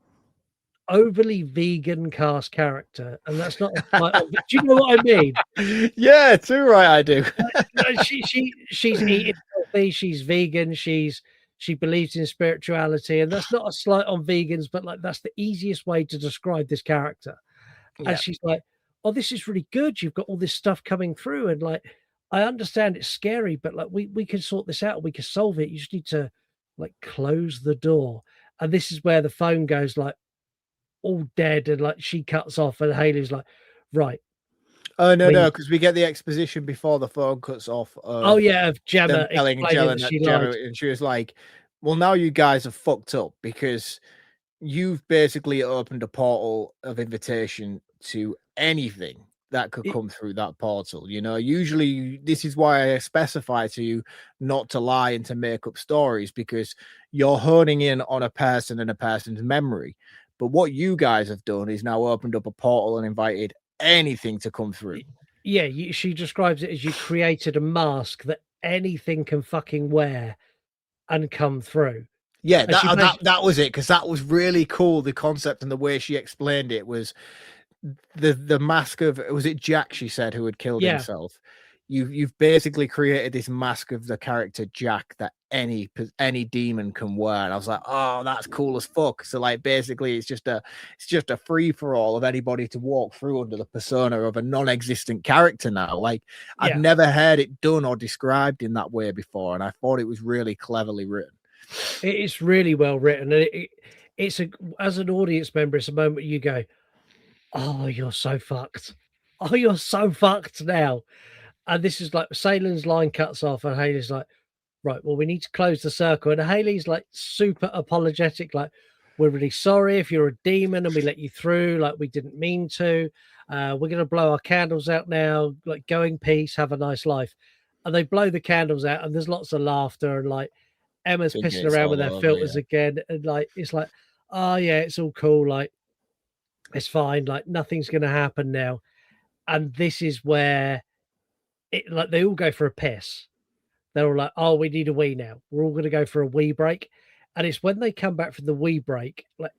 overly vegan cast character. And that's not, do you know what I mean? Yeah, too right, I do. She's eating healthy, she's vegan, she believes in spirituality. And that's not a slight on vegans, but like, that's the easiest way to describe this character. And she's like, oh, this is really good. You've got all this stuff coming through. And like, I understand it's scary, but like, we can sort this out. We can solve it. You just need to like close the door. And this is where the phone goes like all dead. And like, she cuts off and Haley's like, right. Oh, no, because we get the exposition before the phone cuts off. Of Gemma. Telling Gemma, and she was like, Well, now you guys have fucked up because you've basically opened a portal of invitation to anything that could Y- come through that portal. Usually this is why I specify to you not to lie and to make up stories, because you're honing in on a person and a person's memory. But what you guys have done is now opened up a portal and invited anything to come through. Yeah, she describes it as you created a mask that anything can fucking wear and come through. Yeah, And she that was it, because that was really cool. The concept and the way she explained it was the mask of, was it Jack, she said, who had killed yeah, himself. You've basically created this mask of the character Jack that any demon can wear. And I was like, oh, that's cool as fuck. So like basically it's just a free for all of anybody to walk through under the persona of a non-existent character now. Like I've yeah. never heard it done or described in that way before, and I thought it was really cleverly written. It's really well written, and it's as an audience member, it's a moment you go, "Oh, you're so fucked. Oh, you're so fucked now." And this is like Salem's line cuts off, and Haley's like, "Right, well, we need to close the circle." And Haley's like super apologetic, like, "We're really sorry if you're a demon and we let you through. Like, we didn't mean to. We're gonna blow our candles out now. Like, go in peace, have a nice life." And they blow the candles out, and there's lots of laughter, and like Emma's Think pissing it's around with all her over, filters yeah. again, and like it's like, "Oh yeah, it's all cool. Like, it's fine. Like, nothing's gonna happen now." And this is where it like they all go for a piss. They're all like, "Oh, we need a wee now. We're all gonna go for a wee break." And it's when they come back from the wee break, like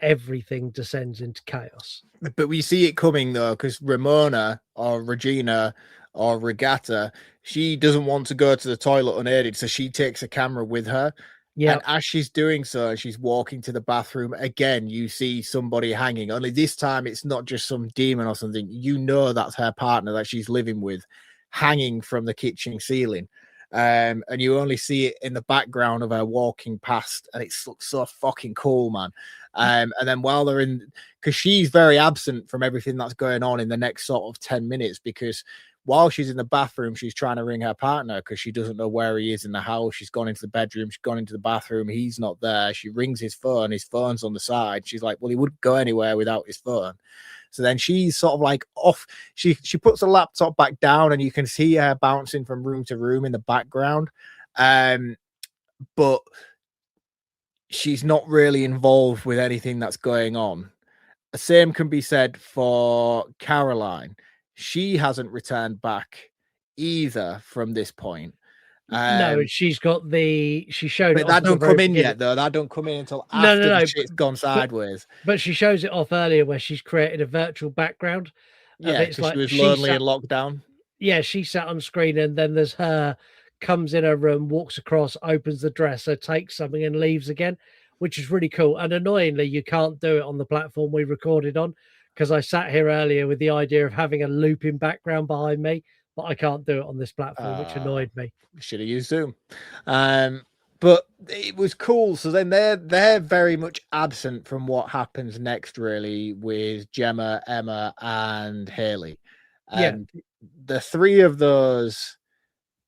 everything descends into chaos. But we see it coming though, because Ramona or Regina or Regatta, she doesn't want to go to the toilet unaided, so she takes a camera with her. Yeah, And as she's doing so, she's walking to the bathroom again. You see somebody hanging. Only this time, it's not just some demon or something. You know that's her partner that she's living with, hanging from the kitchen ceiling. And you only see it in the background of her walking past, and it looks so fucking cool, man. And then while they're in, because she's very absent from everything that's going on in the next sort of 10 minutes, because while she's in the bathroom, she's trying to ring her partner because she doesn't know where he is in the house. She's gone into the bedroom, she's gone into the bathroom, he's not there. She rings his phone's on the side. She's like, well, he wouldn't go anywhere without his phone. So then she's sort of like off. She puts the laptop back down, and you can see her bouncing from room to room in the background. But she's not really involved with anything that's going on. The same can be said for Caroline. She hasn't returned back either from this point. no, she showed it But off that at the don't very come in beginning. yet, though. That don't come in until No, after no, the no. shit's gone sideways. But she shows it off earlier where she's created a virtual background. Yeah, It's because like she was she lonely sat, in lockdown. yeah, she sat on screen, and then there's her comes in her room, walks across, opens the dresser, takes something, and leaves again, which is really cool. And annoyingly, you can't do it on the platform we recorded on, because I sat here earlier with the idea of having a looping background behind me, but I can't do it on this platform, which annoyed me. Should have used Zoom. But it was cool. So then they're very much absent from what happens next, really, with Gemma, Emma, and Haley. Yeah, And the three of those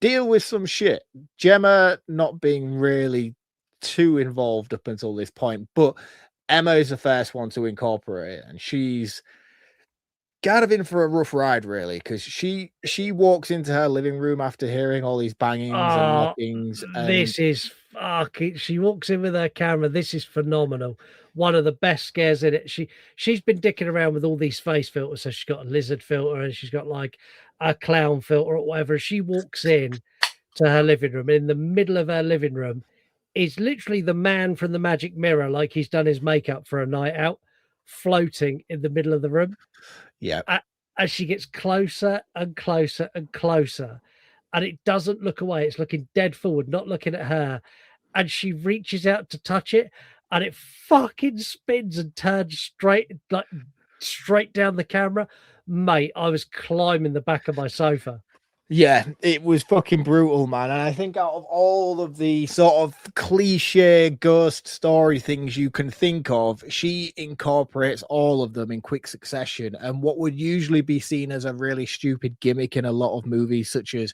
deal with some shit. Gemma not being really too involved up until this point, but Emma is the first one to incorporate it, and she's kind of in for a rough ride, really, because she walks into her living room after hearing all these bangings and oh, knockings, and this is fucking. She walks in with her camera. This is phenomenal. One of the best scares in it. She's been dicking around with all these face filters. So she's got a lizard filter, and she's got like a clown filter or whatever. She walks in to her living room. In the middle of her living room is literally the man from the magic mirror, like he's done his makeup for a night out, floating in the middle of the room. yeah, As she gets closer and closer and closer, and it doesn't look away. It's looking dead forward, not looking at her. And she reaches out to touch it, and it fucking spins and turns straight down the camera. Mate, I was climbing the back of my sofa. yeah, it was fucking brutal, man. And I think out of all of the sort of cliche ghost story things you can think of, she incorporates all of them in quick succession. And what would usually be seen as a really stupid gimmick in a lot of movies, such as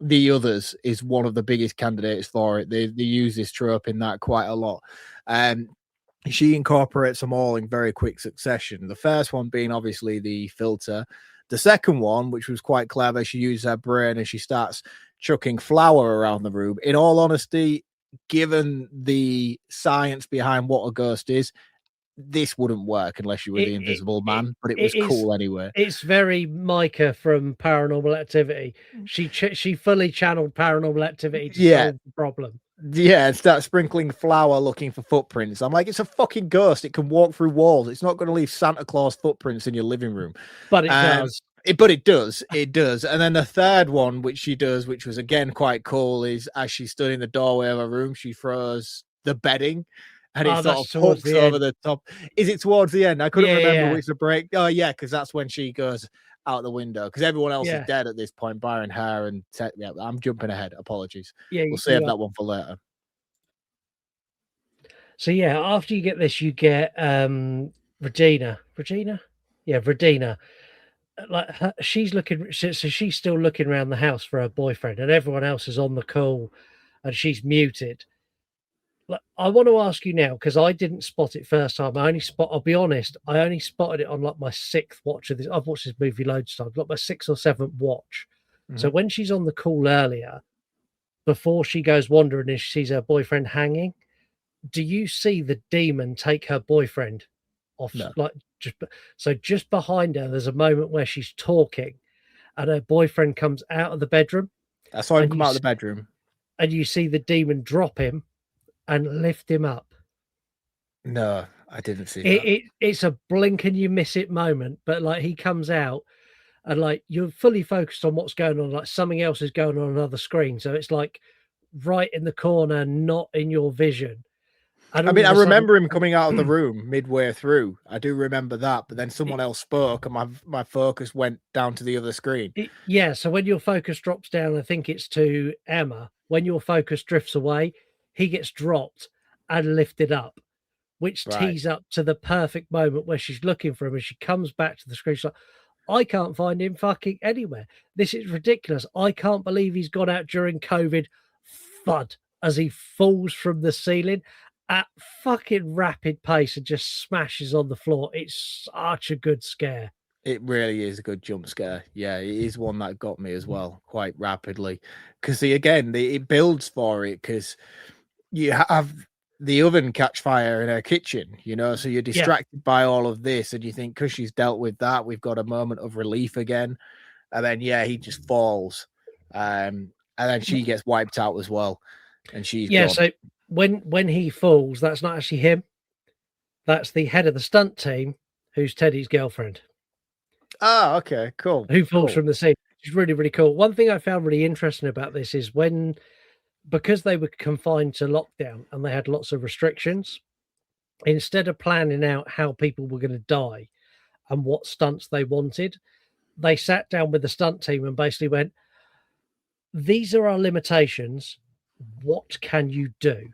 The Others is one of the biggest candidates for it. They use this trope in that quite a lot. She incorporates them all in very quick succession. The first one being obviously the filter. The second one, which was quite clever, she used her brain and she starts chucking flour around the room. In all honesty, given the science behind what a ghost is, this wouldn't work unless you were the Invisible Man, but it was cool anyway. It's very Micah from Paranormal Activity. She fully channeled Paranormal Activity to solve the problem. Yeah, and start sprinkling flour looking for footprints. I'm like, it's a fucking ghost. It can walk through walls. It's not going to leave Santa Claus footprints in your living room. But it does. But it does. It does. And then the third one, which she does, which was again quite cool, is as she stood in the doorway of her room, she throws the bedding and it sort of hooks over the top. Is it towards the end? I couldn't remember which the break. Oh, yeah, because that's when she goes out the window because everyone else is dead at this point, barring her and yeah, I'm jumping ahead. Apologies. We'll save that one for later. So yeah, after you get this, you get Regina. Yeah, Regina. Like she's looking, so she's still looking around the house for her boyfriend, and everyone else is on the call, and she's muted. Like, I want to ask you now because I didn't spot it first time. I'll be honest, I only spotted it on like my sixth watch of this. I've watched this movie loads of times, like my sixth or seventh watch. So when she's on the call earlier, before she goes wandering and she sees her boyfriend hanging, do you see the demon take her boyfriend off? No. Like just behind her, there's a moment where she's talking, and her boyfriend comes out of the bedroom. I saw him come out of the bedroom, and you see the demon drop him and lift him up. No, I didn't see that. It's a blink and you miss it moment, but like he comes out and like you're fully focused on what's going on, like something else is going on another screen, so it's like right in the corner, not in your vision. I mean, I remember him coming out of the room midway through. I do remember that, but then someone else spoke and my focus went down to the other screen. Yeah, so when your focus drops down, I think it's to Emma. When your focus drifts away, he gets dropped and lifted up, which tees up to the perfect moment where she's looking for him and she comes back to the screen. She's like, I can't find him fucking anywhere. This is ridiculous. I can't believe he's gone out during COVID. Thud as he falls from the ceiling at fucking rapid pace and just smashes on the floor. It's such a good scare. It really is a good jump scare. Yeah, it is one that got me as well quite rapidly. Because it builds for it because you have the oven catch fire in her kitchen, so you're distracted by all of this and you think because she's dealt with that, we've got a moment of relief again. And then, he just falls. And then she gets wiped out as well. And she's gone. So when he falls, that's not actually him. That's the head of the stunt team, who's Teddy's girlfriend. Oh, okay, cool. Who falls from the scene. It's really, really cool. One thing I found really interesting about this is because they were confined to lockdown and they had lots of restrictions, instead of planning out how people were going to die and what stunts they wanted, they sat down with the stunt team and basically went, these are our limitations. What can you do?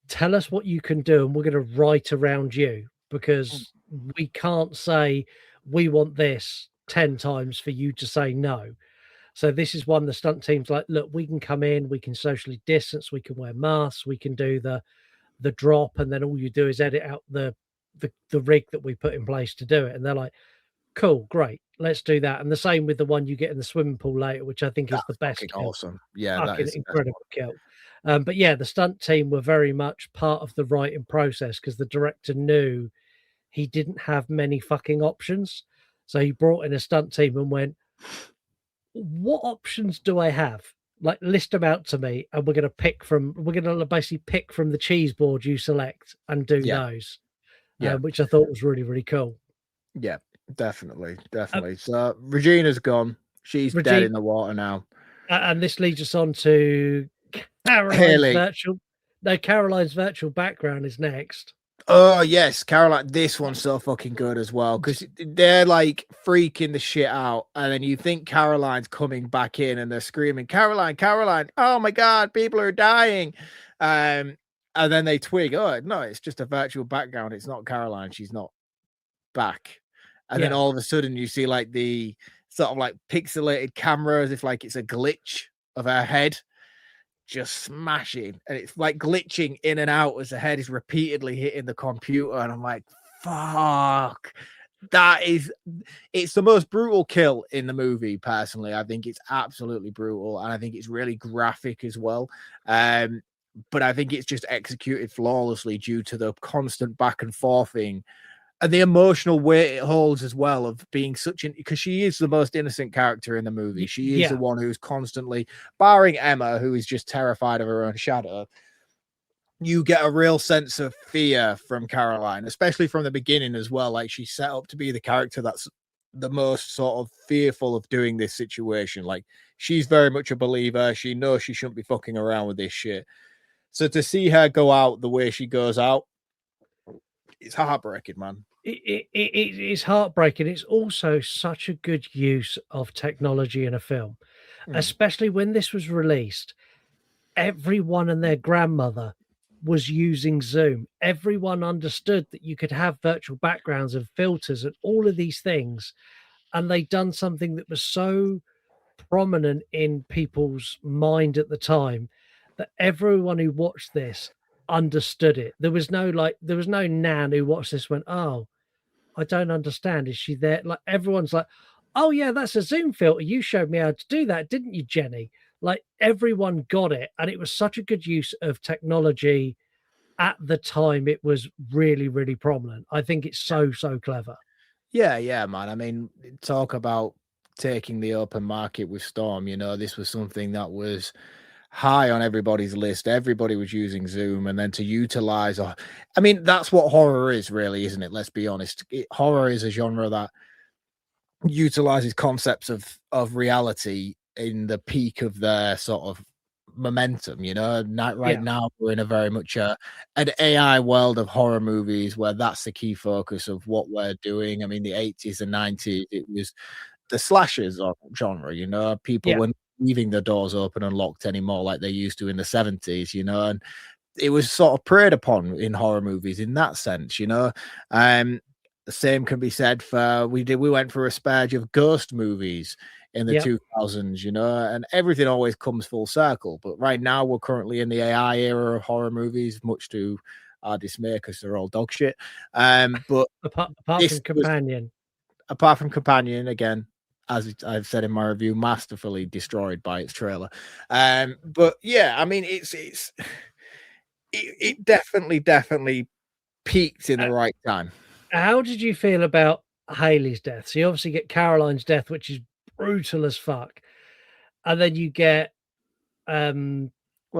Tell us what you can do, and we're going to write around you because we can't say we want this 10 times for you to say no. So this is one the stunt team's like, look, we can come in, we can socially distance, we can wear masks, we can do the drop, and then all you do is edit out the rig that we put in place to do it. And they're like, cool, great, let's do that. And the same with the one you get in the swimming pool later, which I think is the best. Awesome. Yeah, that is incredible kill. But yeah, the stunt team were very much part of the writing process because the director knew he didn't have many fucking options. So he brought in a stunt team and went, what options do I have? Like, list them out to me, and we're going to basically pick from the cheese board you select and do those. Which I thought was really, really cool. Yeah, definitely. So Regina's gone. She's dead in the water now. And this leads us on to Caroline's virtual background is next. Oh yes, Caroline. This one's so fucking good as well because they're like freaking the shit out, and then you think Caroline's coming back in, and they're screaming, "Caroline, Caroline! Oh my god, people are dying!" And then they twig, "Oh no, it's just a virtual background. It's not Caroline. She's not back." And then all of a sudden, you see like the sort of like pixelated camera as if like it's a glitch of her head just smashing, and it's like glitching in and out as the head is repeatedly hitting the computer, and I'm like, fuck. It's the most brutal kill in the movie. Personally, I think it's absolutely brutal, and I think it's really graphic as well. But I think it's just executed flawlessly due to the constant back and forthing and the emotional weight it holds as well, of being such an, because she is the most innocent character in the movie. She is the one who's constantly, barring Emma, who is just terrified of her own shadow. You get a real sense of fear from Caroline, especially from the beginning as well. Like, she's set up to be the character that's the most sort of fearful of doing this situation. Like, she's very much a believer. She knows she shouldn't be fucking around with this shit. So to see her go out the way she goes out, it's heartbreaking, man. It's heartbreaking. It's also such a good use of technology in a film, especially when this was released. Everyone and their grandmother was using Zoom. Everyone understood that you could have virtual backgrounds and filters and all of these things. And they'd done something that was so prominent in people's mind at the time that everyone who watched this understood it. There was no nan who watched this went, oh, I don't understand. Is she there? Like, everyone's like, oh yeah, that's a Zoom filter. You showed me how to do that, didn't you, Jenny? Like, everyone got it. And it was such a good use of technology at the time. It was really, really prominent. I think it's so clever. Yeah, man. I mean, talk about taking the open market with storm. You know, this was something that was high on everybody's list. Everybody was using Zoom, and then to utilize, I mean, that's what horror is, really, isn't it? Let's be honest. Horror is a genre that utilizes concepts of reality in the peak of their sort of momentum. You know, now we're in a very much an AI world of horror movies where that's the key focus of what we're doing. I mean, the 80s and 90s, it was the slashers genre. You know, people weren't leaving the doors open and locked anymore like they used to in the 70s, you know, and it was sort of preyed upon in horror movies in that sense, you know. The same can be said for we went for a spurge of ghost movies in the 2000s, you know, and everything always comes full circle. But right now we're currently in the AI era of horror movies, much to our dismay, because they're all dog shit. But apart from Companion, again, as I've said in my review, masterfully destroyed by its trailer. But yeah, I mean, it definitely peaked in the right time. How did you feel about Haley's death? So you obviously get Caroline's death, which is brutal as fuck, and then you get well,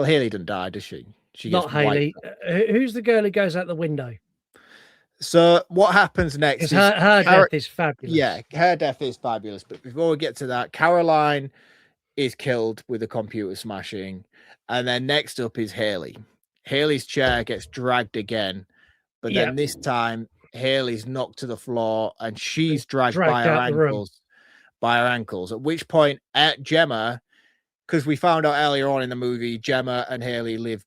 Haley didn't die, does she? She not Haley. Who's the girl who goes out the window? So what happens next? Her death is fabulous. Yeah, her death is fabulous. But before we get to that, Caroline is killed with a computer smashing, and then next up is Haley. Haley's chair gets dragged again, but then this time Haley's knocked to the floor and she's dragged by her ankles. By her ankles. At which point, Gemma, because we found out earlier on in the movie, Gemma and Haley live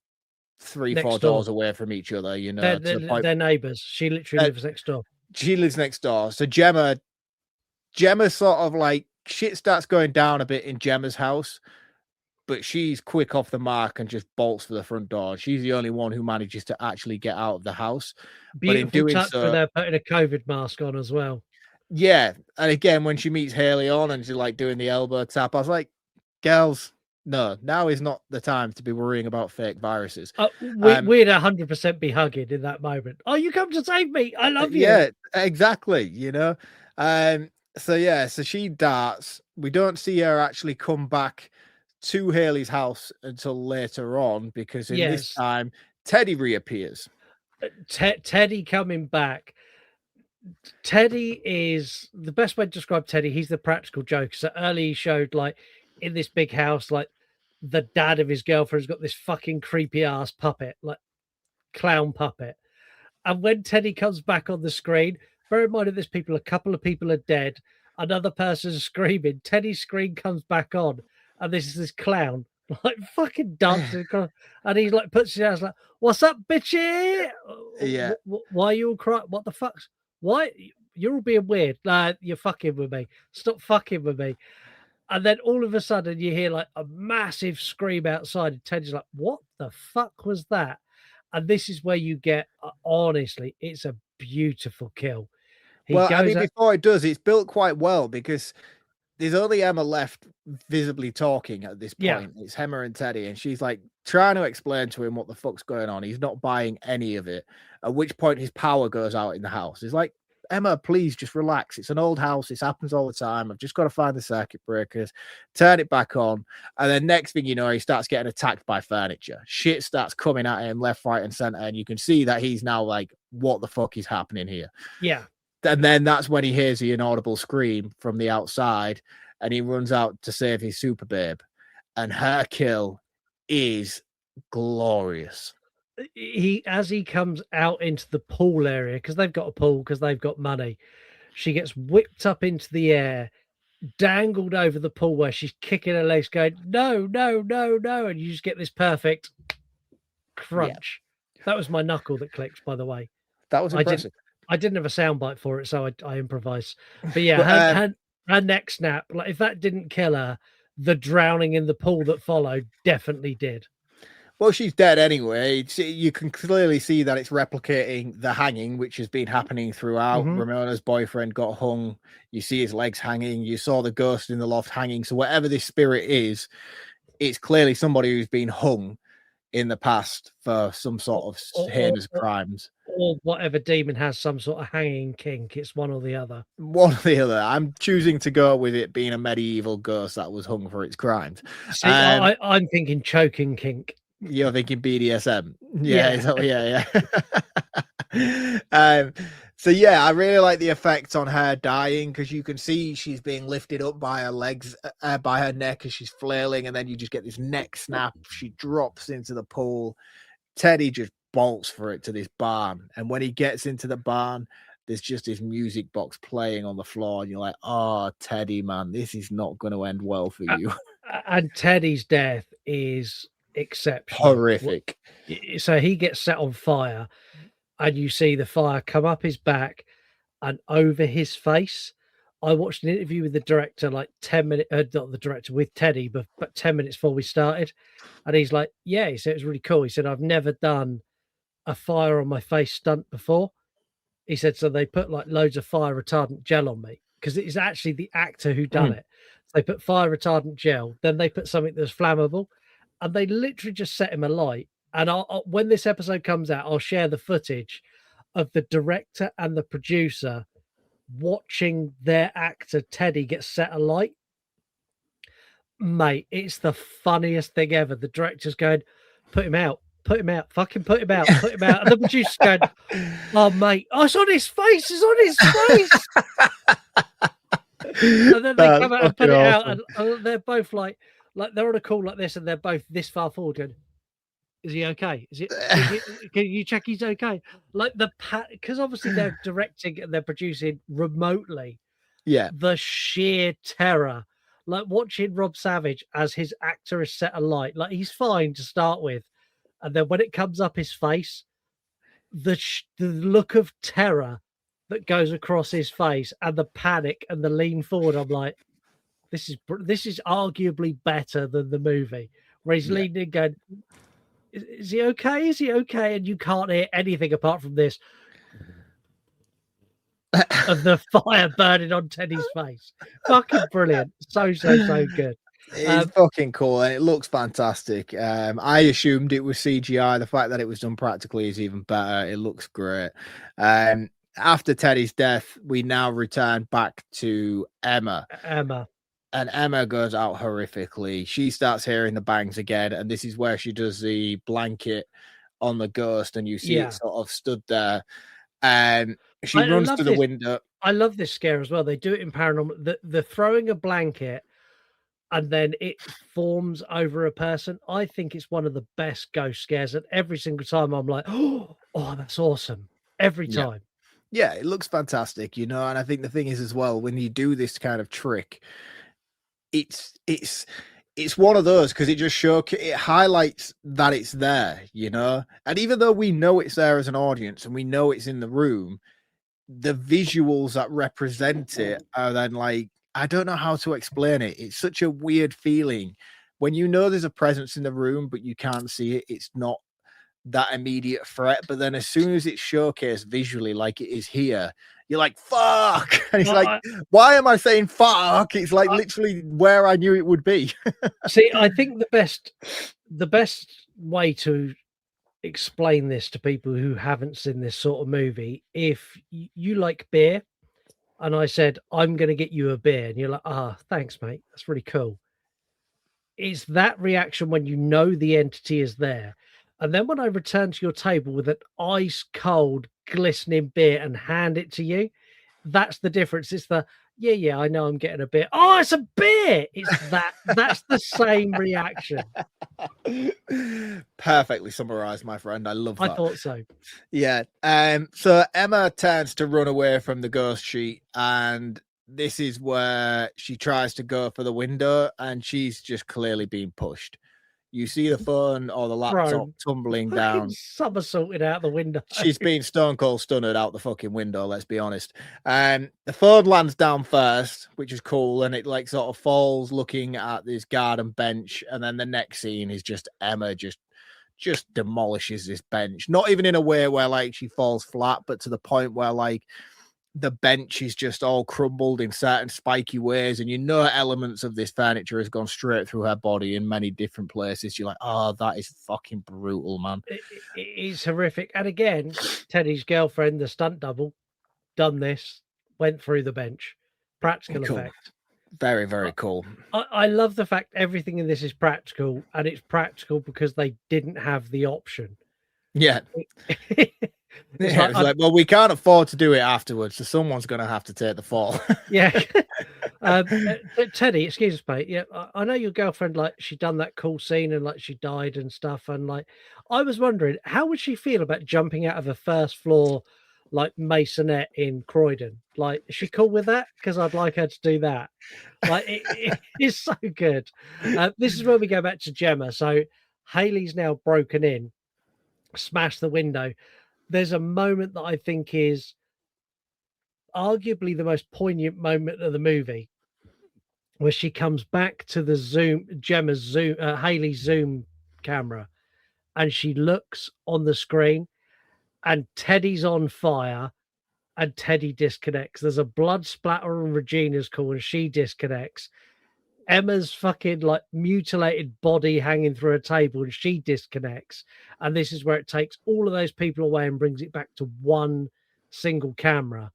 3-4 doors away from each other, you know. They're neighbors. She literally lives next door. She lives next door. So Gemma sort of like shit starts going down a bit in Gemma's house, but she's quick off the mark and just bolts for the front door. She's the only one who manages to actually get out of the house. Beautiful, but in doing touch so, they're putting a COVID mask on as well. Yeah, and again, when she meets Haley on and she's like doing the elbow tap, I was like, girls, no, now is not the time to be worrying about fake viruses. We'd 100% be hugging in that moment. Oh, you come to save me. I love you. Yeah, exactly. You know, so she darts. We don't see her actually come back to Haley's house until later on, because in this time, Teddy reappears. Teddy coming back. Teddy is the best way to describe Teddy. He's the practical joke. So early he showed, like, in this big house, like, the dad of his girlfriend's got this fucking creepy ass puppet, like clown puppet. And when Teddy comes back on the screen, bear in mind that a couple of people are dead, another person's screaming, Teddy's screen comes back on, and this is this clown like fucking dancing, and he like puts his hands like, "What's up, bitchy? Yeah, why are you all crying? What the fuck's? Why you're all being weird? You're fucking with me. Stop fucking with me." And then all of a sudden you hear like a massive scream outside, and Teddy's like, "What the fuck was that?" And this is where you get, honestly, it's a beautiful kill. He Well, I goes mean, out. before it does, it's built quite well because there's only Emma left visibly talking at this Yeah, point. It's Emma and Teddy, and she's like trying to explain to him what the fuck's going on. He's not buying any of it. At which point his power goes out in the house. He's like, Emma, please just relax. It's an old house. This happens all the time. I've just got to find the circuit breakers, turn it back on. And then next thing you know, he starts getting attacked by furniture. Shit starts coming at him left, right, and center. And you can see that he's now like, what the fuck is happening here? yeah. And then that's when he hears the inaudible scream from the outside, and he runs out to save his super babe. And her kill is glorious. As he comes out into the pool area, because they've got a pool, because they've got money, she gets whipped up into the air, dangled over the pool where she's kicking her legs, going, "No, no, no, no," and you just get this perfect crunch. That was my knuckle that clicked, by the way. That was impressive. I didn't have a soundbite for it, so I improvised. But yeah, But, her neck snap. Like, if that didn't kill her, the drowning in the pool that followed definitely did. well, she's dead anyway. You can clearly see that it's replicating the hanging, which has been happening throughout. Mhm. Ramona's boyfriend got hung. You see his legs hanging. You saw the ghost in the loft hanging. So whatever this spirit is, it's clearly somebody who's been hung in the past for some sort of heinous crimes. Or whatever demon has some sort of hanging kink. It's one or the other. One or the other. I'm choosing to go with it being a medieval ghost that was hung for its crimes. See, I'm thinking choking kink. You're thinking BDSM. Yeah. Yeah. So yeah, I really like the effect on her dying because you can see she's being lifted up by her legs, by her neck as she's flailing, and then you just get this neck snap. She drops into the pool. Teddy just bolts for it to this barn, and when he gets into the barn, there's just this music box playing on the floor, and you're like, "Oh, Teddy, man, this is not going to end well for you." And Teddy's death is exceptional. Horrific. So he gets set on fire, and you see the fire come up his back and over his face. I watched an interview with the director like 10 minutes, not the director, with Teddy, but 10 minutes before we started. And he's like, "Yeah," he said, "it was really cool." He said, "I've never done a fire on my face stunt before." He said, "So they put like loads of fire retardant gel on me," because it's actually the actor who done it. So they put fire retardant gel, then they put something that's flammable, and they literally just set him alight. And when this episode comes out, I'll share the footage of the director and the producer watching their actor Teddy get set alight. Mate, it's the funniest thing ever. The director's going, "Put him out, fucking put him out, put him out." And the producer's going, "Oh, mate, oh, it's on his face, it's on his face." And then they come out and put it out, and they're both like they're on a call like this, and they're both this far forward going, "Is he okay? Can you check he's okay?" Like because obviously they're directing and they're producing remotely. Yeah. The sheer terror, like watching Rob Savage as his actor is set alight, like he's fine to start with, and then when it comes up his face, the look of terror that goes across his face and the panic and the lean forward, I'm like, this is arguably better than the movie where he's leaning in going, is he okay? Is he okay? And you can't hear anything apart from this of the fire burning on Teddy's face. Fucking brilliant. So good. It's fucking cool and it looks fantastic. I assumed it was CGI. The fact that it was done practically is even better. It looks great. After Teddy's death, we now return back to Emma. And Emma goes out horrifically. She starts hearing the bangs again, and this is where she does the blanket on the ghost, and you see it sort of stood there. She runs to the window. I love this scare as well. They do it in Paranormal. The throwing a blanket and then it forms over a person. I think it's one of the best ghost scares, and every single time I'm like, oh, that's awesome. Every time. Yeah, it looks fantastic, you know. And I think the thing is as well, when you do this kind of trick, it's one of those because it just it highlights that it's there, you know. And even though we know it's there as an audience and we know it's in the room, the visuals that represent it are then like I don't know how to explain it. It's such a weird feeling when you know there's a presence in the room, but you can't see it. It's not that immediate threat. But then as soon as it's showcased visually, like it is here, you're like, fuck. And it's like, why am I saying fuck? It's like literally where I knew it would be. See, I think the best way to explain this to people who haven't seen this sort of movie, if you like beer and I said, I'm going to get you a beer, and you're like, thanks, mate. That's really cool. It's that reaction when you know the entity is there. And then when I return to your table with an ice cold, glistening beer and hand it to you, that's the difference. It's the, yeah, I know I'm getting a beer. Oh, it's a beer. It's that's the same reaction. Perfectly summarized, my friend. I love that. I thought so. Yeah. So Emma turns to run away from the ghost sheet, and this is where she tries to go for the window, and she's just clearly being pushed. You see the phone or the laptop tumbling down. Somersaulted out the window. She's been stone cold stunned out the fucking window, let's be honest. The phone lands down first, which is cool, and it like sort of falls looking at this garden bench, and then the next scene is just Emma just demolishes this bench. Not even in a way where like she falls flat, but to the point where like the bench is just all crumbled in certain spiky ways, and you know elements of this furniture has gone straight through her body in many different places. You're like, oh, that is fucking brutal, man. It is horrific. And again, Teddy's girlfriend, the stunt double, done this, went through the bench. Practical effect. Very, very cool. I love the fact everything in this is practical, and it's practical because they didn't have the option. Yeah. It's like, well, we can't afford to do it afterwards, so someone's going to have to take the fall. Yeah. Teddy, excuse us, mate. Yeah, I know your girlfriend, like, she done that cool scene and like she died and stuff. And like, I was wondering, how would she feel about jumping out of a first floor like masonette in Croydon? Like, is she cool with that? Because I'd like her to do that. Like, it is so good. This is where we go back to Gemma. So Hayley's now broken in, smashed the window. There's a moment that I think is arguably the most poignant moment of the movie, where she comes back to the Hayley's Zoom camera, and she looks on the screen, and Teddy's on fire, and Teddy disconnects. There's a blood splatter on Regina's call, and she disconnects. Emma's fucking like mutilated body hanging through a table, and she disconnects. And this is where it takes all of those people away and brings it back to one single camera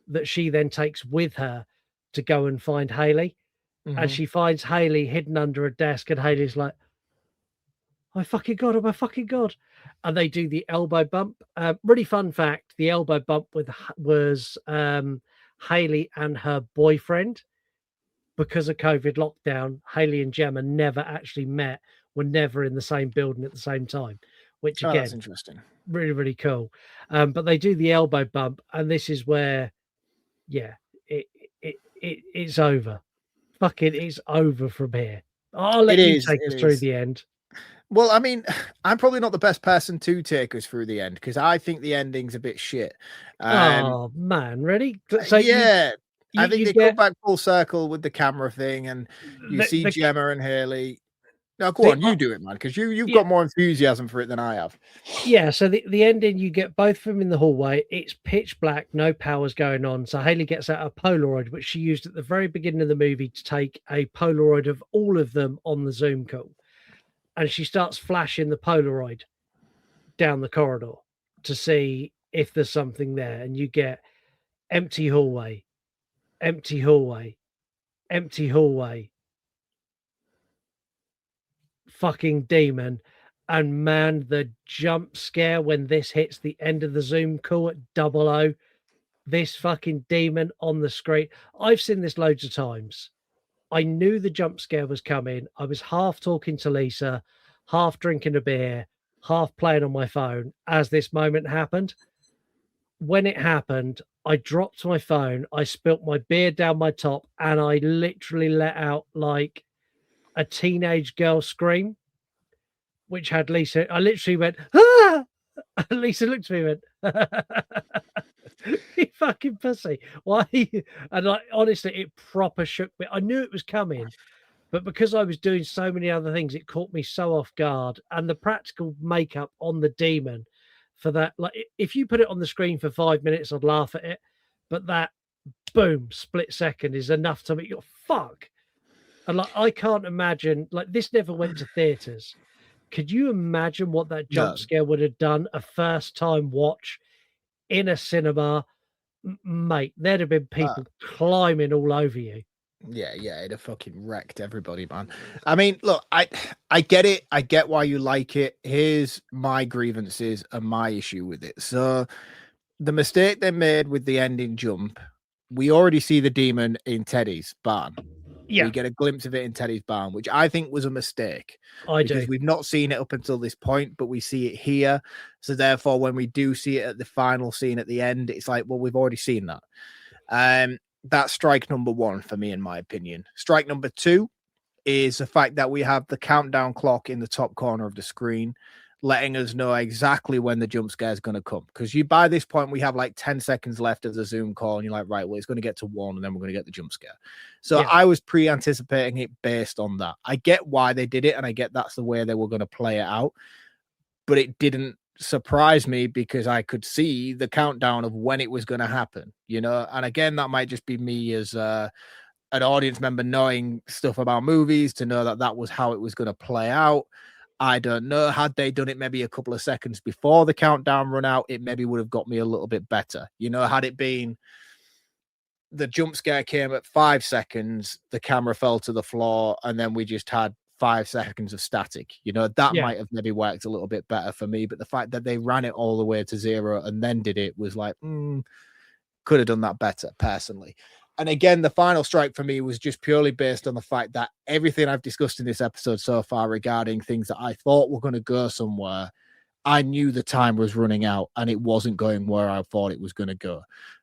that she then takes with her to go and find Hayley. Mm-hmm. And she finds Hayley hidden under a desk, and Hayley's like, oh my fucking God, oh my fucking God. And they do the elbow bump. Really fun fact, the elbow bump was Hayley and her boyfriend. Because of COVID lockdown, Hayley and Gemma never actually met, were never in the same building at the same time, which again, that's interesting. Really, really cool. But they do the elbow bump, and this is where, yeah, it's over. Fucking, it's over from here. I'll let you take us through the end. Well, I mean, I'm probably not the best person to take us through the end because I think the ending's a bit shit. Oh man, really? So yeah. I think they come back full circle with the camera thing, and you see Gemma and Hayley. Now, go on, you do it, man, because you've got more enthusiasm for it than I have. Yeah, so the ending, you get both of them in the hallway. It's pitch black, no powers going on. So Hayley gets out a Polaroid, which she used at the very beginning of the movie to take a Polaroid of all of them on the Zoom call. And she starts flashing the Polaroid down the corridor to see if there's something there. And you get empty hallway. Empty hallway, empty hallway, fucking demon. And man, the jump scare when this hits the end of the Zoom call at 00, this fucking demon on the screen. I've seen this loads of times. I knew the jump scare was coming. I was half talking to Lisa, half drinking a beer, half playing on my phone as this moment happened. When it happened, I dropped my phone, I spilt my beer down my top, and I literally let out like a teenage girl scream, which had Lisa. I literally went, ah! And Lisa looked at me and went, You fucking pussy. Why? And like, honestly, it proper shook me. I knew it was coming, but because I was doing so many other things, it caught me so off guard. And the practical makeup on the demon for that, like, if you put it on the screen for 5 minutes, I'd laugh at it. But that boom, split second is enough to make you fuck. And like, I can't imagine, like, this never went to theaters. Could you imagine what that jump No. scare would have done a first time watch in a cinema? Mate, there'd have been people climbing all over you. Yeah, it'd have fucking wrecked everybody, man. I mean, look, I get it. I get why you like it. Here's my grievances and my issue with it. So the mistake they made with the ending jump, we already see the demon in Teddy's barn. Yeah, We get a glimpse of it in Teddy's barn, which I think was a mistake. I because do. we've not seen it up until this point, but we see it here. So therefore, when we do see it at the final scene at the end, it's like, well, we've already seen that. That's strike number one for me, in my opinion. Strike number two is the fact that we have the countdown clock in the top corner of the screen, letting us know exactly when the jump scare is going to come. Because by this point, we have like 10 seconds left of the Zoom call, and you're like, right, well, it's going to get to 1, and then we're going to get the jump scare. So Yeah. I was pre-anticipating it based on that. I get why they did it, and I get that's the way they were going to play it out. But it didn't surprise me because I could see the countdown of when it was going to happen, you know. And again, that might just be me as an audience member knowing stuff about movies to know that that was how it was going to play out. I don't know. Had they done it maybe a couple of seconds before the countdown run out, it maybe would have got me a little bit better. You know, had it been the jump scare came at 5 seconds, the camera fell to the floor, and then we just had 5 seconds of static, you know, that might have maybe worked a little bit better for me. But the fact that they ran it all the way to 0 and then did it was like, could have done that better personally. And again, the final strike for me was just purely based on the fact that everything I've discussed in this episode so far regarding things that I thought were going to go somewhere, I knew the time was running out and it wasn't going where I thought it was going to go.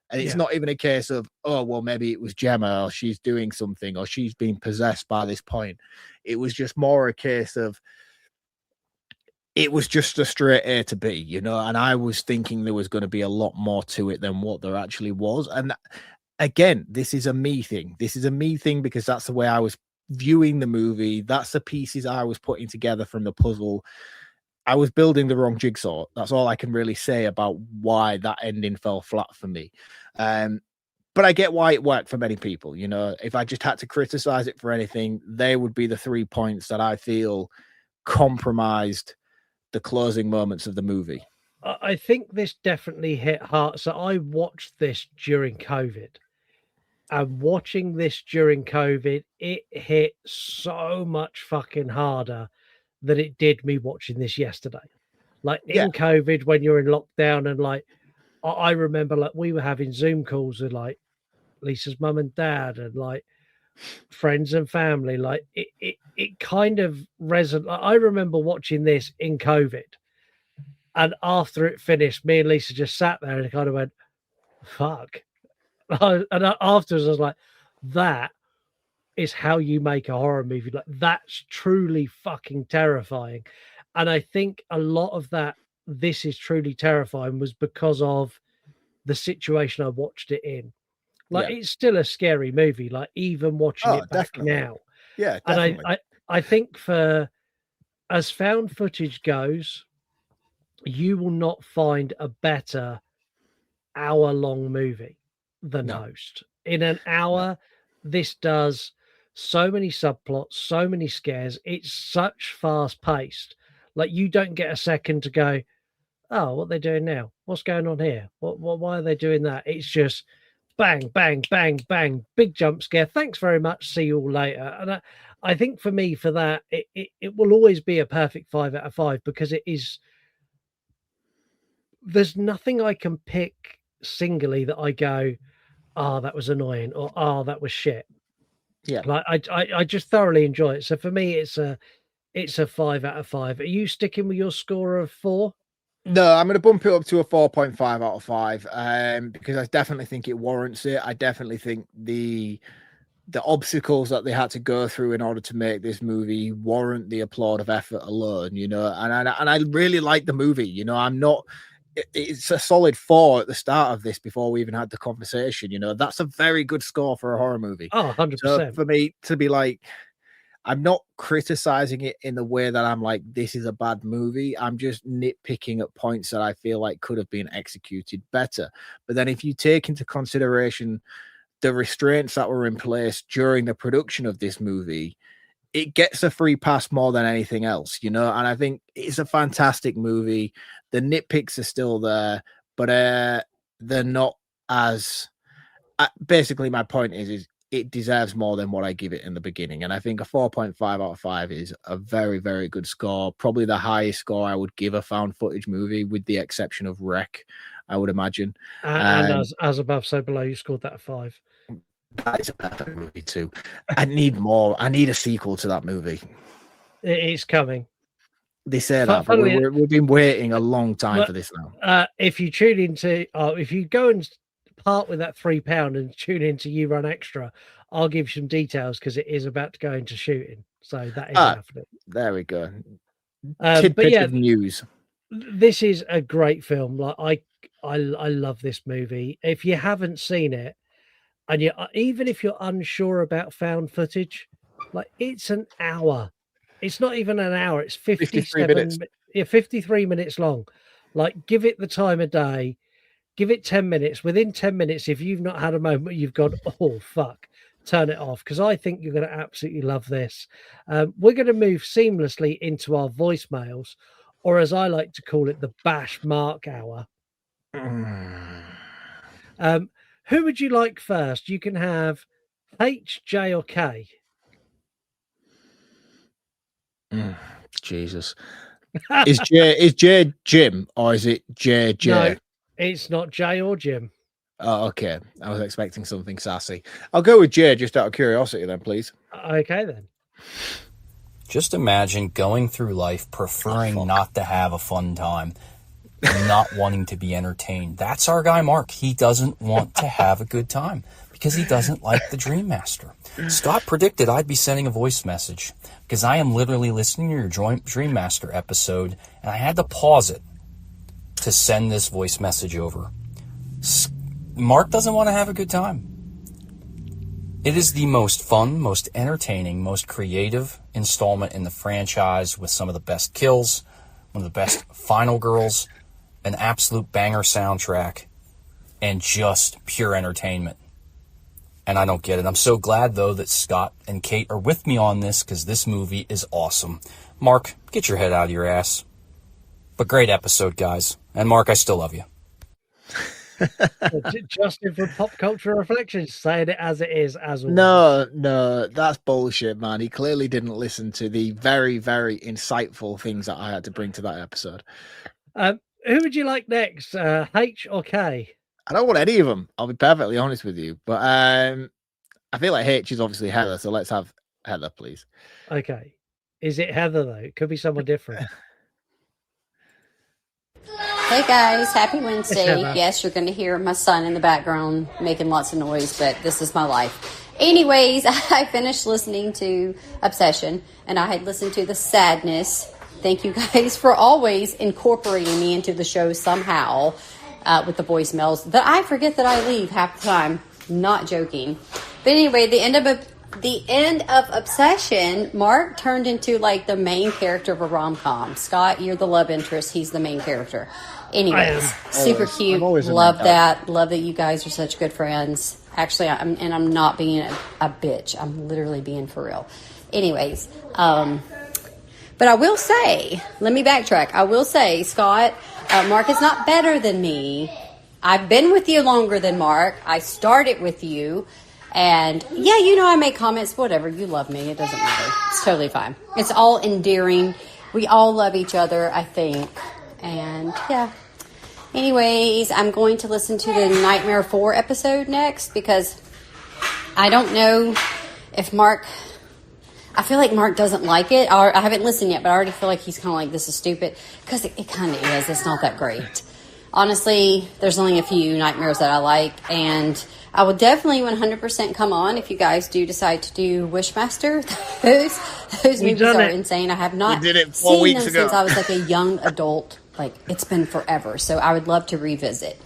And it's not even a case of, oh, well, maybe it was Gemma or she's doing something or she's been possessed by this point. It was just more a case of it was just a straight A to B, you know, and I was thinking there was going to be a lot more to it than what there actually was. And again, this is a me thing. This is a me thing because that's the way I was viewing the movie. That's the pieces I was putting together from the puzzle. I was building the wrong jigsaw. That's all I can really say about why that ending fell flat for me. But I get why it worked for many people. You know, if I just had to criticize it for anything, they would be the 3 points that I feel compromised the closing moments of the movie. I think this definitely hit hard. So I watched this during COVID. And watching this during COVID, it hit so much fucking harder than it did me watching this yesterday. Like in COVID, when you're in lockdown, and like I remember, like we were having Zoom calls with like Lisa's mum and dad, and like friends and family. Like it kind of resonated. Like, I remember watching this in COVID, and after it finished, me and Lisa just sat there and kind of went, "Fuck." And afterwards, I was like, "That is how you make a horror movie. Like that's truly fucking terrifying." And I think a lot of that, this is truly terrifying, was because of the situation I watched it in. Like it's still a scary movie. Like even watching it back now. Yeah, definitely. And I think for as found footage goes, you will not find a better hour-long movie than Host. In an hour, this does so many subplots, so many scares. It's such fast-paced. Like you don't get a second to go, oh, what are they doing now? What's going on here? Why are they doing that? It's just bang, bang, bang, bang, big jump scare. Thanks very much. See you all later. And I think for me, for that, it will always be a perfect 5 out of 5 because it is. There's nothing I can pick singly that I go, oh, that was annoying, or oh, that was shit. Yeah, like I just thoroughly enjoy it. So for me, it's a 5 out of 5. Are you sticking with your score of 4? No, I'm going to bump it up to a 4.5 out of 5 because I definitely think it warrants it. I definitely think the obstacles that they had to go through in order to make this movie warrant the applaud of effort alone, you know. And I really like the movie, you know. I'm not it's a solid 4 at the start of this before we even had the conversation. You know, that's a very good score for a horror movie. Oh, 100%. So for me to be like, I'm not criticizing it in the way that I'm like, this is a bad movie. I'm just nitpicking at points that I feel like could have been executed better. But then if you take into consideration the restraints that were in place during the production of this movie, it gets a free pass more than anything else, you know? And I think it's a fantastic movie. The nitpicks are still there, but they're not as... basically, my point is it deserves more than what I give it in the beginning. And I think a 4.5 out of 5 is a very, very good score. Probably the highest score I would give a found footage movie, with the exception of Wreck, I would imagine. And as above, so below, you scored that a 5. That is a perfect movie too. I need more. I need a sequel to that movie. It's coming. They say that, but we've been waiting a long time for this now. If you tune into, if you go and part with that £3 and tune into You Run Extra, I'll give you some details because it is about to go into shooting. So that is happening. There we go. But yeah, of news. This is a great film. Like I love this movie. If you haven't seen it, and even if you're unsure about found footage, like, it's an hour. It's not even an hour. It's 53 minutes. 53 minutes long. Like, give it the time of day. Give it 10 minutes. Within 10 minutes, if you've not had a moment, you've gone, oh, fuck, turn it off. Because I think you're going to absolutely love this. We're going to move seamlessly into our voicemails, or as I like to call it, the Bash Marc hour. Who would you like first? You can have H, J, or K. Jesus. Is J Jim, or is it J? No, it's not J or Jim. Oh, okay. I was expecting something sassy. I'll go with J, just out of curiosity then, please. Okay, then. Just imagine going through life preferring not to have a fun time, and not wanting to be entertained. That's our guy, Mark. He doesn't want to have a good time because he doesn't like the Dream Master. Scott predicted I'd be sending a voice message because I am literally listening to your Dream Master episode, and I had to pause it to send this voice message over. Mark doesn't want to have a good time. It is the most fun, most entertaining, most creative installment in the franchise, with some of the best kills, one of the best final girls, an absolute banger soundtrack, and just pure entertainment. And I don't get it. I'm so glad, though, that Scott and Kate are with me on this, because this movie is awesome. Mark, get your head out of your ass. But great episode, guys. And Mark, I still love you. Justin from Pop Culture Reflections, saying it as it is, as always. No, that's bullshit, man. He clearly didn't listen to the very, very insightful things that I had to bring to that episode. Who would you like next, H or K? I don't want any of them. I'll be perfectly honest with you. But I feel like H is obviously Heather, so let's have Heather, please. Okay. Is it Heather, though? It could be someone different. Hey guys, happy Wednesday. Hello. Yes, you're going to hear my son in the background making lots of noise, but this is my life. Anyways, I finished listening to Obsession, and I had listened to The Sadness. Thank you guys for always incorporating me into the show somehow with the voicemails that I forget that I leave half the time. Not joking. But anyway, the end of Obsession, Mark turned into like the main character of a rom-com. Scott, you're the love interest. He's the main character. Anyways, super cute. Love that. Love that you guys are such good friends. Actually, I'm not being a bitch. I'm literally being for real. Anyways, but I will say, let me backtrack. I will say, Scott, Mark is not better than me. I've been with you longer than Mark. I started with you. And yeah, I make comments, whatever. You love me. It doesn't matter. It's totally fine. It's all endearing. We all love each other, I think. And yeah. Anyways, I'm going to listen to the Nightmare 4 episode next, because I don't know if Mark... I feel like Mark doesn't like it. I haven't listened yet, but I already feel like he's kind of like, this is stupid. Because it kind of is. It's not that great. Honestly, there's only a few nightmares that I like. And I will definitely 100% come on if you guys do decide to do Wishmaster. Those movies are insane. I have not did it 4 seen weeks them ago. since I was like a young adult. like it's been forever. So I would love to revisit.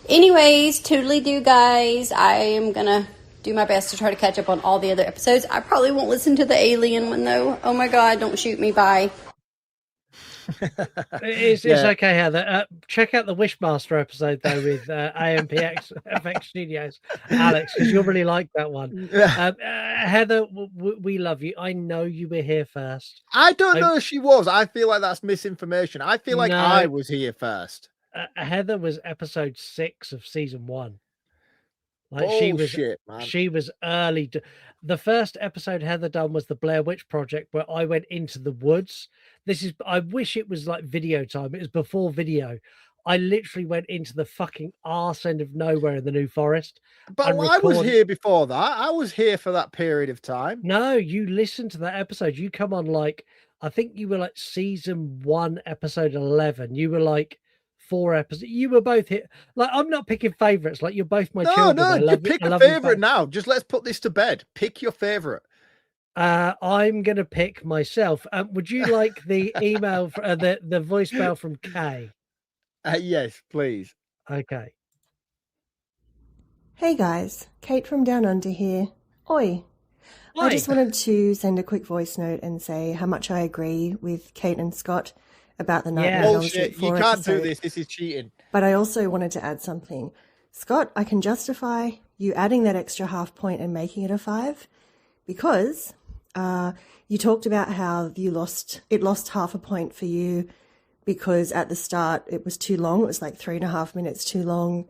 Anyways, toodly do, guys. I am gonna do my best to try to catch up on all the other episodes. I probably won't listen to the alien one though. Oh my god, don't shoot me. Bye. It's okay, Heather. Check out the Wishmaster episode though with AMPX FX Studios, Alex, because you'll really like that one. Heather, we love you. I know you were here first. I don't know if she was. I feel like that's misinformation. I feel like I was here first. Heather was episode 6 of season 1. Like she was early. The first episode Heather done was the Blair Witch Project, where I went into the woods. I wish it was like video time. It was before video. I literally went into the fucking arse end of nowhere in the New Forest. But I was here before that. I was here for that period of time. No, you listened to that episode. You come on I think you were like season 1, episode 11. You were like 4 episodes. You were both here. Like, I'm not picking favorites. Like, you're both my children. No, you pick a favorite now. Just let's put this to bed. Pick your favorite. I'm gonna pick myself. Would you like the email for the voicemail from Kay? Yes, please. Okay. Hey guys, Kate from Down Under here. Oi. I just wanted to send a quick voice note and say how much I agree with Kate and Scott about the Nightmare on Elm Street 4 you can't episode. do this. This is cheating. But I also wanted to add something. Scott, I can justify you adding that extra half point and making it a 5 because you talked about how it lost half a point for you because at the start it was too long. It was like 3.5 minutes too long.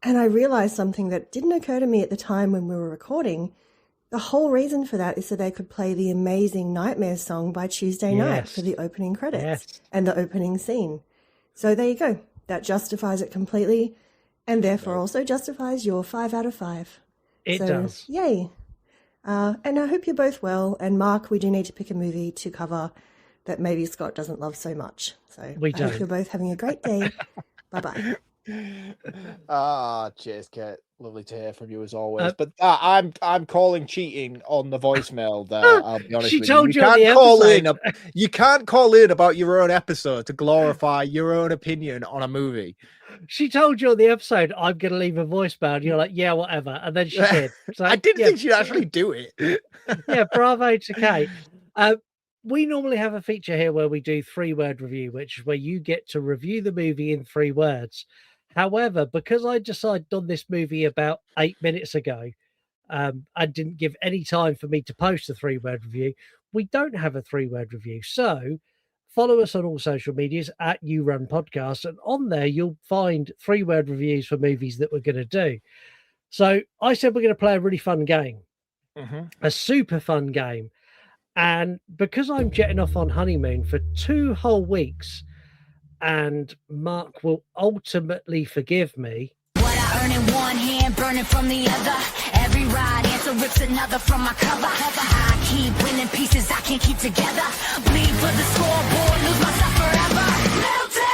And I realized something that didn't occur to me at the time when we were recording. The whole reason for that is so they could play the amazing Nightmare song by Tuesday night for the opening credits and the opening scene. So there you go. That justifies it completely and therefore also justifies your 5 out of 5. It does. Yay. And I hope you're both well. And Mark, we do need to pick a movie to cover that maybe Scott doesn't love so much. So I hope you're both having a great day. Bye-bye. Cheers, Kate. Lovely to hear from you as always. But I'm calling cheating on the voicemail there. I'll be honest with you. She told you You can't call in about your own episode to glorify your own opinion on a movie. She told you on the episode, I'm going to leave a voicemail. And you're like, yeah, whatever. And then she did. So, I didn't think she'd actually do it. Yeah, bravo to Kate. We normally have a feature here where we do 3-word review, which is where you get to review the movie in 3 words. However, because I decided on this movie about 8 minutes ago, and didn't give any time for me to post a 3-word review, we don't have a 3-word review. So follow us on all social medias at You Run Podcast, and on there you'll find 3-word reviews for movies that we're going to do. So I said we're going to play a really fun game, a super fun game. And because I'm jetting off on honeymoon for 2 whole weeks, and Mark will ultimately forgive me. What I earn in one hand, burning from the other. Every right answer rips another from my cover. I keep winning pieces I can't keep together. Bleed for the scoreboard, lose myself forever. Melted!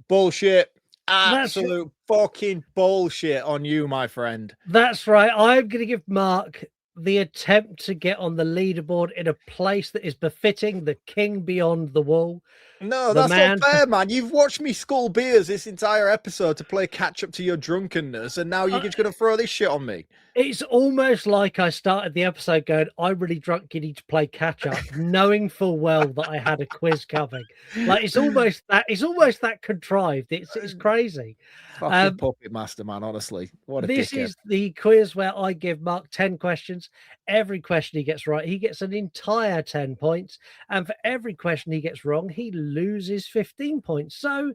Bullshit. Absolute fucking bullshit on you, my friend. That's right. I'm going to give Mark the attempt to get on the leaderboard in a place that is befitting the king beyond the wall. No, that's not fair, man. You've watched me skull beers this entire episode to play catch up to your drunkenness, and now you're just going to throw this shit on me. It's almost like I started the episode going, I'm really drunk, you need to play catch up, knowing full well that I had a quiz coming. Like it's almost that contrived. It's crazy. Fucking puppet master, man, honestly. What a This dickhead. is the quiz where I give Mark 10 questions. Every question he gets right, he gets an entire 10 points. And for every question he gets wrong, he loses 15 points. So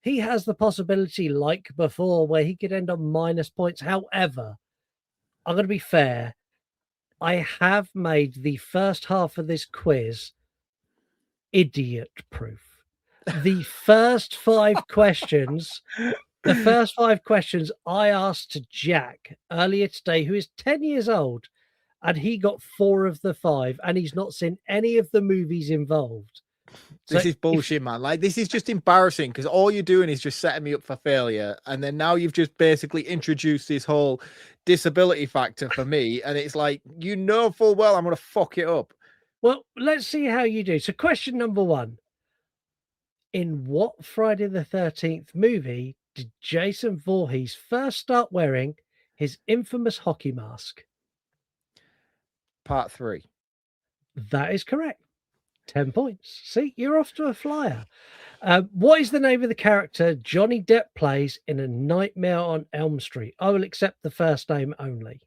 he has the possibility, like before, where he could end on minus points. However, I'm going to be fair. I have made the first half of this quiz idiot proof. The first 5 questions The first 5 questions I asked to Jack earlier today, who is 10 years old, and he got 4 of the 5, and he's not seen any of the movies involved. This is bullshit, man. Like, this is just embarrassing because all you're doing is just setting me up for failure. And then now you've just basically introduced this whole disability factor for me. And it's like, you know full well I'm going to fuck it up. Well, let's see how you do. So question number 1. In what Friday the 13th movie did Jason Voorhees first start wearing his infamous hockey mask? Part 3. That is correct. 10 points. See, you're off to a flyer. What is the name of the character Johnny Depp plays in A Nightmare on Elm Street? I will accept the first name only.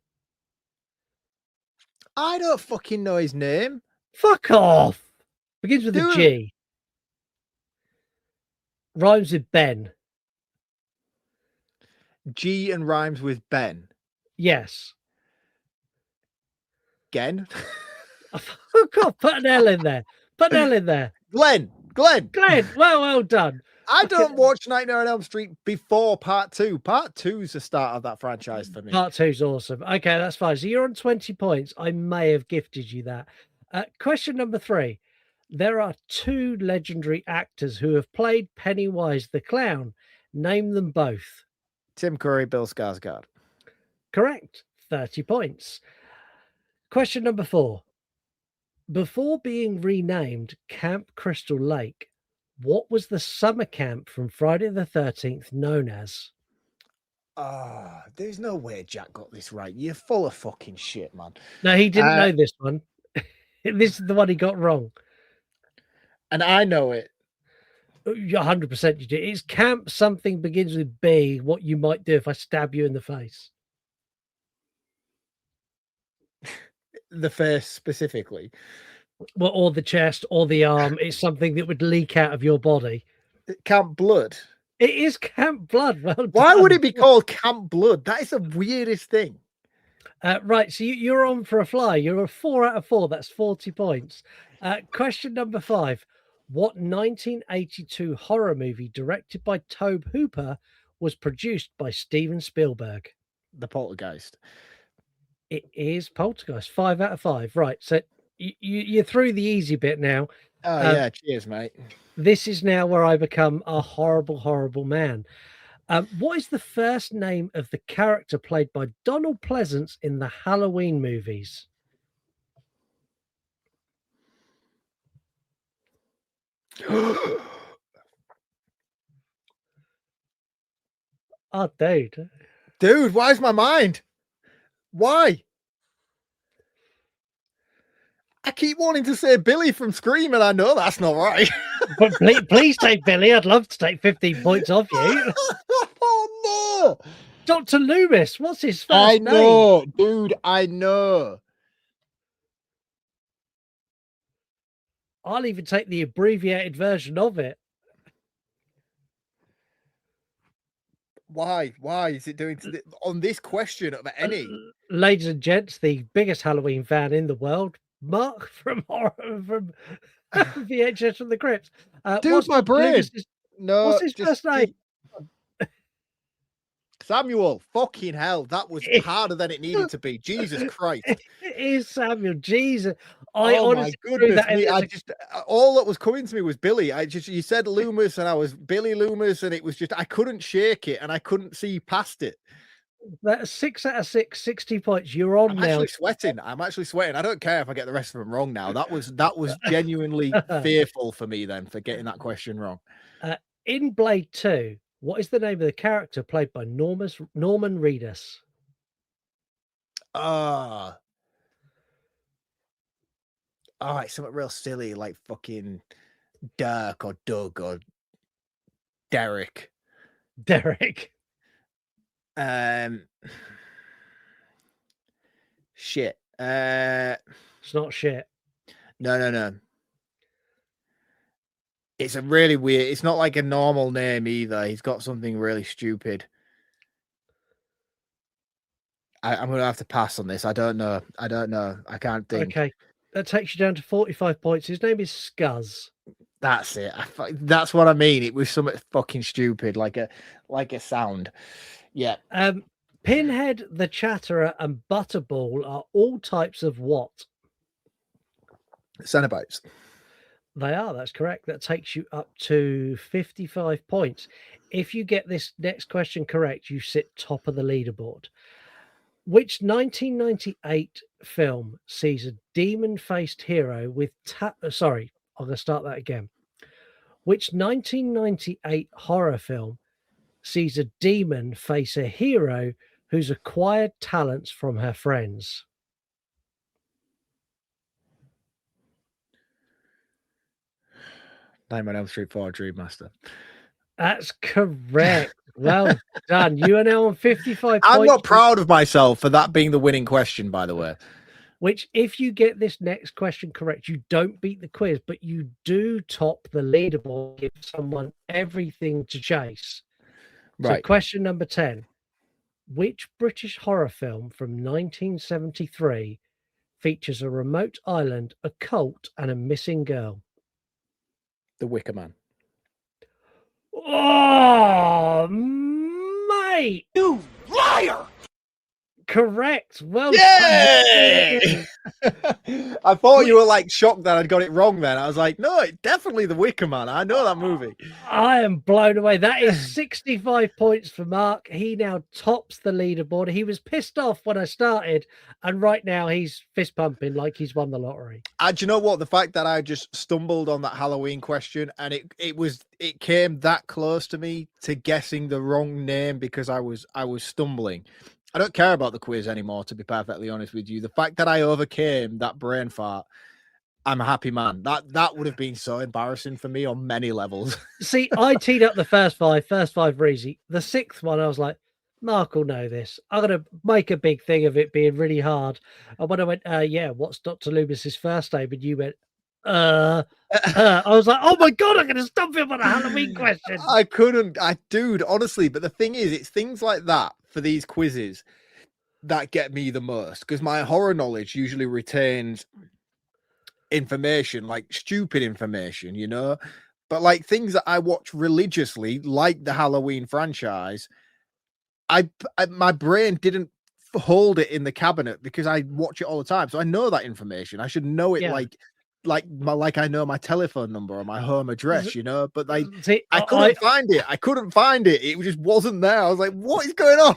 I don't fucking know his name. Fuck off. Begins with a G. Rhymes with Ben. G and rhymes with Ben. Yes. Gen. Fuck off. Put an L in there. Put an L in there. Glenn. Well done. I don't watch Nightmare on Elm Street before part 2. Part 2's the start of that franchise for me. Part 2's awesome. Okay, that's fine. So you're on 20 points. I may have gifted you that. Question number 3. There are 2 legendary actors who have played Pennywise the Clown. Name them both. Tim Curry, Bill Skarsgård. Correct. 30 points. Question number 4. Before being renamed Camp Crystal Lake, what was the summer camp from Friday the 13th known as? There's no way Jack got this right. You're full of fucking shit, man. No, he didn't know this one. This is the one he got wrong. And I know it. 100% you do. It's camp something begins with B. What you might do if I stab you in the face. The face specifically. Well, or the chest or the arm. It's something that would leak out of your body. Camp Blood. It is Camp Blood. Well done. Why would it be called Camp Blood? That is the weirdest thing. Right, so you're on for a fly. You're a 4 out of 4. That's 40 points. Question number 5. What 1982 horror movie directed by Tobe Hooper was produced by Steven Spielberg? The Poltergeist. It is Poltergeist. 5 out of 5. Right, so you're through the easy bit now. Oh, yeah, cheers, mate. This is now where I become a horrible, horrible man. What is the first name of the character played by Donald Pleasance in the Halloween movies? Oh, dude. Dude, why's my mind? Why? I keep wanting to say Billy from Scream, and I know that's not right. But please take Billy. I'd love to take 15 points off you. Oh, no. Dr. Loomis. What's his first I name? know, dude. I know. I'll even take the abbreviated version of it. Why? Why is it doing on this question of any? Ladies and gents, the biggest Halloween fan in the world, Marc from VHS from the Crypt. Dude, my brain. No, what's his first name? Samuel. Fucking hell, that was harder than it needed to be. Jesus Christ. It is Samuel. Jesus. Oh my goodness me. All that was coming to me was Billy. You said Loomis and I was Billy Loomis, and it was just I couldn't shake it and I couldn't see past it. That's 6 out of 6, 60 points. You're on now. I'm actually sweating. I don't care if I get the rest of them wrong now. That was genuinely fearful for me then for getting that question wrong. In Blade 2, what is the name of the character played by Norman Reedus? All right, something real silly like fucking Dirk or Doug or Derek. Shit. It's not shit. No. It's a really weird. It's not like a normal name either. He's got something really stupid. I'm gonna have to pass on this. I don't know. I can't think. Okay, that takes you down to 45 points. His name is Scuzz. That's it. That's what I mean. It was something fucking stupid, like a sound. Yeah. Pinhead, the Chatterer, and Butterball are all types of what? Cenobites. They are. That's correct. That takes you up to 55 points. If you get this next question correct, you sit top of the leaderboard. Which 1998 film sees a demon-faced hero with sorry, I'm going to start that again. Which 1998 horror film sees a demon face a hero who's acquired talents from her friends? Nightmare on Elm Street 4 Dream Master. That's correct. Well done. You are now on 55 points. I'm not proud of myself for that being the winning question, by the way. Which, if you get this next question correct, you don't beat the quiz, but you do top the leaderboard, give someone everything to chase. Right. So question number 10. Which British horror film from 1973 features a remote island, a cult, and a missing girl? The Wicker Man. Oh, mate! You liar! Correct. Well Yay! done. I thought you were like shocked that I'd got it wrong then. I was like, no, it's definitely The Wicker Man. I know that movie. I am blown away. That is 65 points for Mark. He now tops the leaderboard. He was pissed off when I started, and right now he's fist pumping like he's won the lottery. Do you know what? The fact that I just stumbled on that Halloween question and it came that close to me to guessing the wrong name because I was stumbling. I don't care about the quiz anymore, to be perfectly honest with you. The fact that I overcame that brain fart, I'm a happy man. That would have been so embarrassing for me on many levels. See, I teed up the first five were easy. The sixth one, I was like, Mark will know this. I'm going to make a big thing of it being really hard. And when I went, yeah, what's Dr. Loomis's first name? And you went, I was like, oh my God, I'm going to stump him on a Halloween question. I couldn't, dude, honestly. But the thing is, it's things like that for these quizzes that get me the most, because my horror knowledge usually retains information, like stupid information, you know, but like things that I watch religiously, like the Halloween franchise, my brain didn't hold it in the cabinet because I watch it all the time, so I know that information. I should know it, Yeah. like I know my telephone number or my home address, you know, but like See, I couldn't find it. I couldn't find it. It just wasn't there. I was like, what is going on?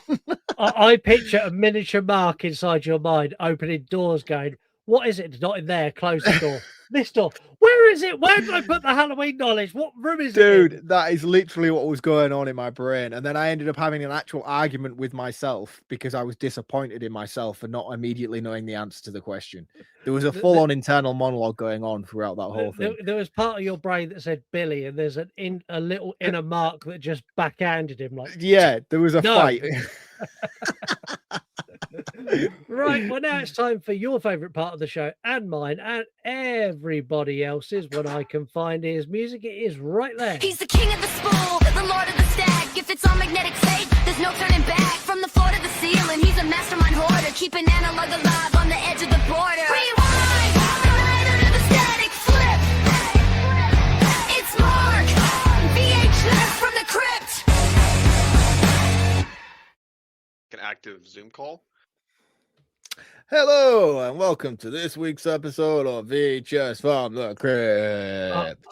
I picture a miniature Mark inside your mind opening doors going, what is it? It's not in there. Close the door. This door. Where is it? Where did I put the Halloween knowledge? What room is it in? Dude, that is literally what was going on in my brain. And then I ended up having an actual argument with myself because I was disappointed in myself for not immediately knowing the answer to the question. There was a full-on internal monologue going on throughout that whole thing. There was part of your brain that said Billy, and there's a little inner Mark that just backhanded him. Like, Yeah, there was a No. fight. right, well, now it's time for your favorite part of the show and mine and everybody else's. When I can find his music, it is right there. He's the king of the spool, the lord of the stag. If it's on magnetic tape, there's no turning back. From the floor to the ceiling, he's a mastermind hoarder, keeping analog alive on the edge of the border. Rewind, right under the static flip. It's Mark, VHS from the crypt. An active Zoom call. Hello, and welcome to this week's episode of VHS from the Crypt.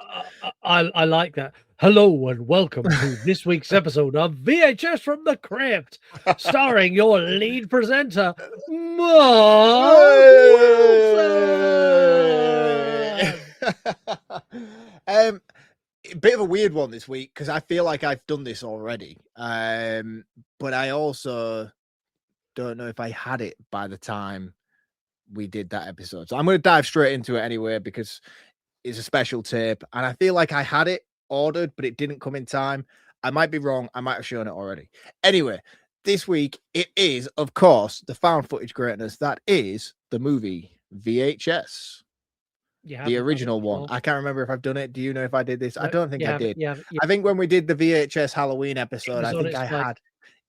I like that. Hello and welcome to this week's episode of VHS from the Crypt, starring your lead presenter, Mark Wilson. Bit of a weird one this week because I feel like I've done this already, but I also don't know if I had it by the time we did that episode. So I'm going to dive straight into it anyway because it's a special tape, and I feel like I had it ordered, but it didn't come in time. I might be wrong. I might have shown it already. Anyway, this week it is, of course, the found footage greatness that is the movie VHS. The original one. I can't remember if I've done it. Do you know if I did this? I don't think I did. I think when we did the VHS Halloween episode, I think I had.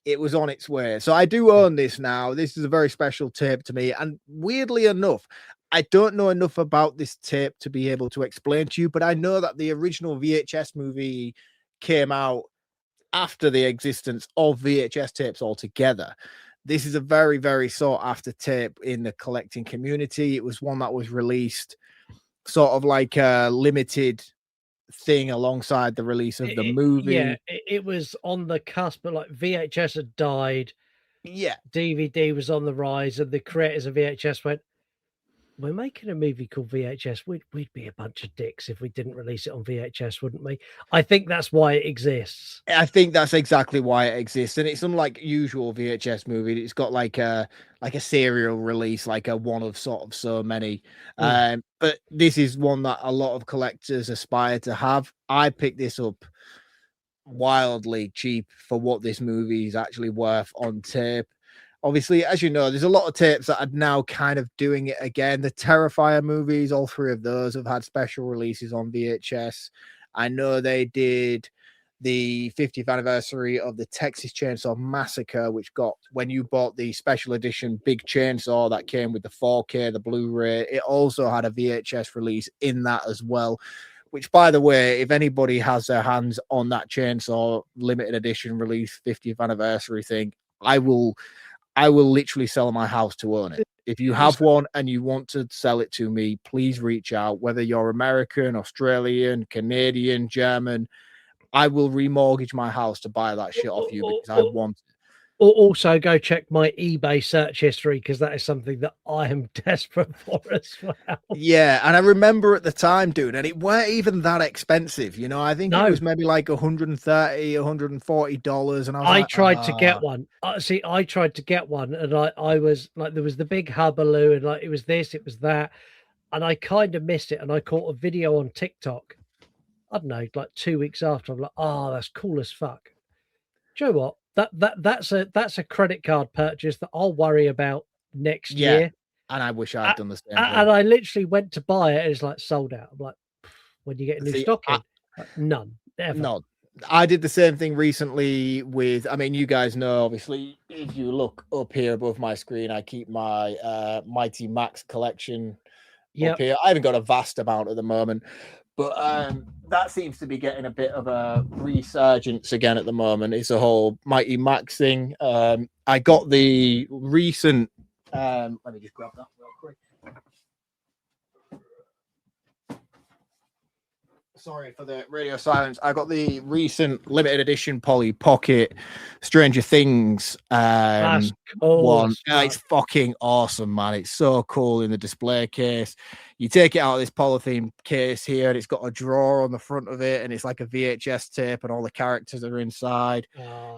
It was on its way. So I do own this now. This is a very special tape to me. And weirdly enough, I don't know enough about this tape to be able to explain to you, but I know that the original VHS movie came out after the existence of VHS tapes altogether. This is a very, very sought after tape in the collecting community. It was one that was released sort of like a limited thing alongside the release of the movie. Yeah, it was on the cusp, but like VHS had died. Yeah. DVD was on the rise, and the creators of VHS went, we're making a movie called VHS. We'd be a bunch of dicks if we didn't release it on VHS, wouldn't we? I think that's why it exists. I think that's exactly why it exists, and it's unlike usual VHS movie. It's got like a serial release, like a one of sort of so many. But this is one that a lot of collectors aspire to have. I picked this up wildly cheap for what this movie is actually worth on tape. Obviously, as you know, there's a lot of tapes that are now kind of doing it again. The Terrifier movies, all three of those have had special releases on VHS. I know they did the 50th anniversary of the Texas Chainsaw Massacre, which got, when you bought the special edition Big Chainsaw that came with the 4K, the Blu-ray, it also had a VHS release in that as well. Which, by the way, if anybody has their hands on that Chainsaw limited edition release 50th anniversary thing, I will literally sell my house to own it. If you have one and you want to sell it to me, please reach out. Whether you're American, Australian, Canadian, German, I will remortgage my house to buy that shit off you because I want it. Or also go check my eBay search history, because that is something that I am desperate for as well. Yeah, and I remember at the time, dude, and it weren't even that expensive. You know, I think it was maybe like $130, $140, and I tried to get one. I tried to get one, and I was like, there was the big hullabaloo, and like it was this, it was that, and I kind of missed it. And I caught a video on TikTok, I don't know, like 2 weeks after. I'm like, oh, that's cool as fuck. Do you know what? That's a credit card purchase that I'll worry about next year. And I wish I'd done the same. And I literally went to buy it, and it's like sold out. I'm like, when you get a new stock in? None, ever. No, I did the same thing recently with, I mean, you guys know, obviously, if you look up here above my screen, I keep my Mighty Max collection up here. I haven't got a vast amount at the moment, but that seems to be getting a bit of a resurgence again at the moment. It's a whole Mighty Max thing. I got the recent, let me just grab that real quick. Sorry for the radio silence. I got the recent limited edition Polly Pocket Stranger Things That's cool. one. It's fucking awesome, man. It's so cool in the display case. You take it out of this polythene case here, and it's got a drawer on the front of it, and it's like a VHS tape, and all the characters are inside.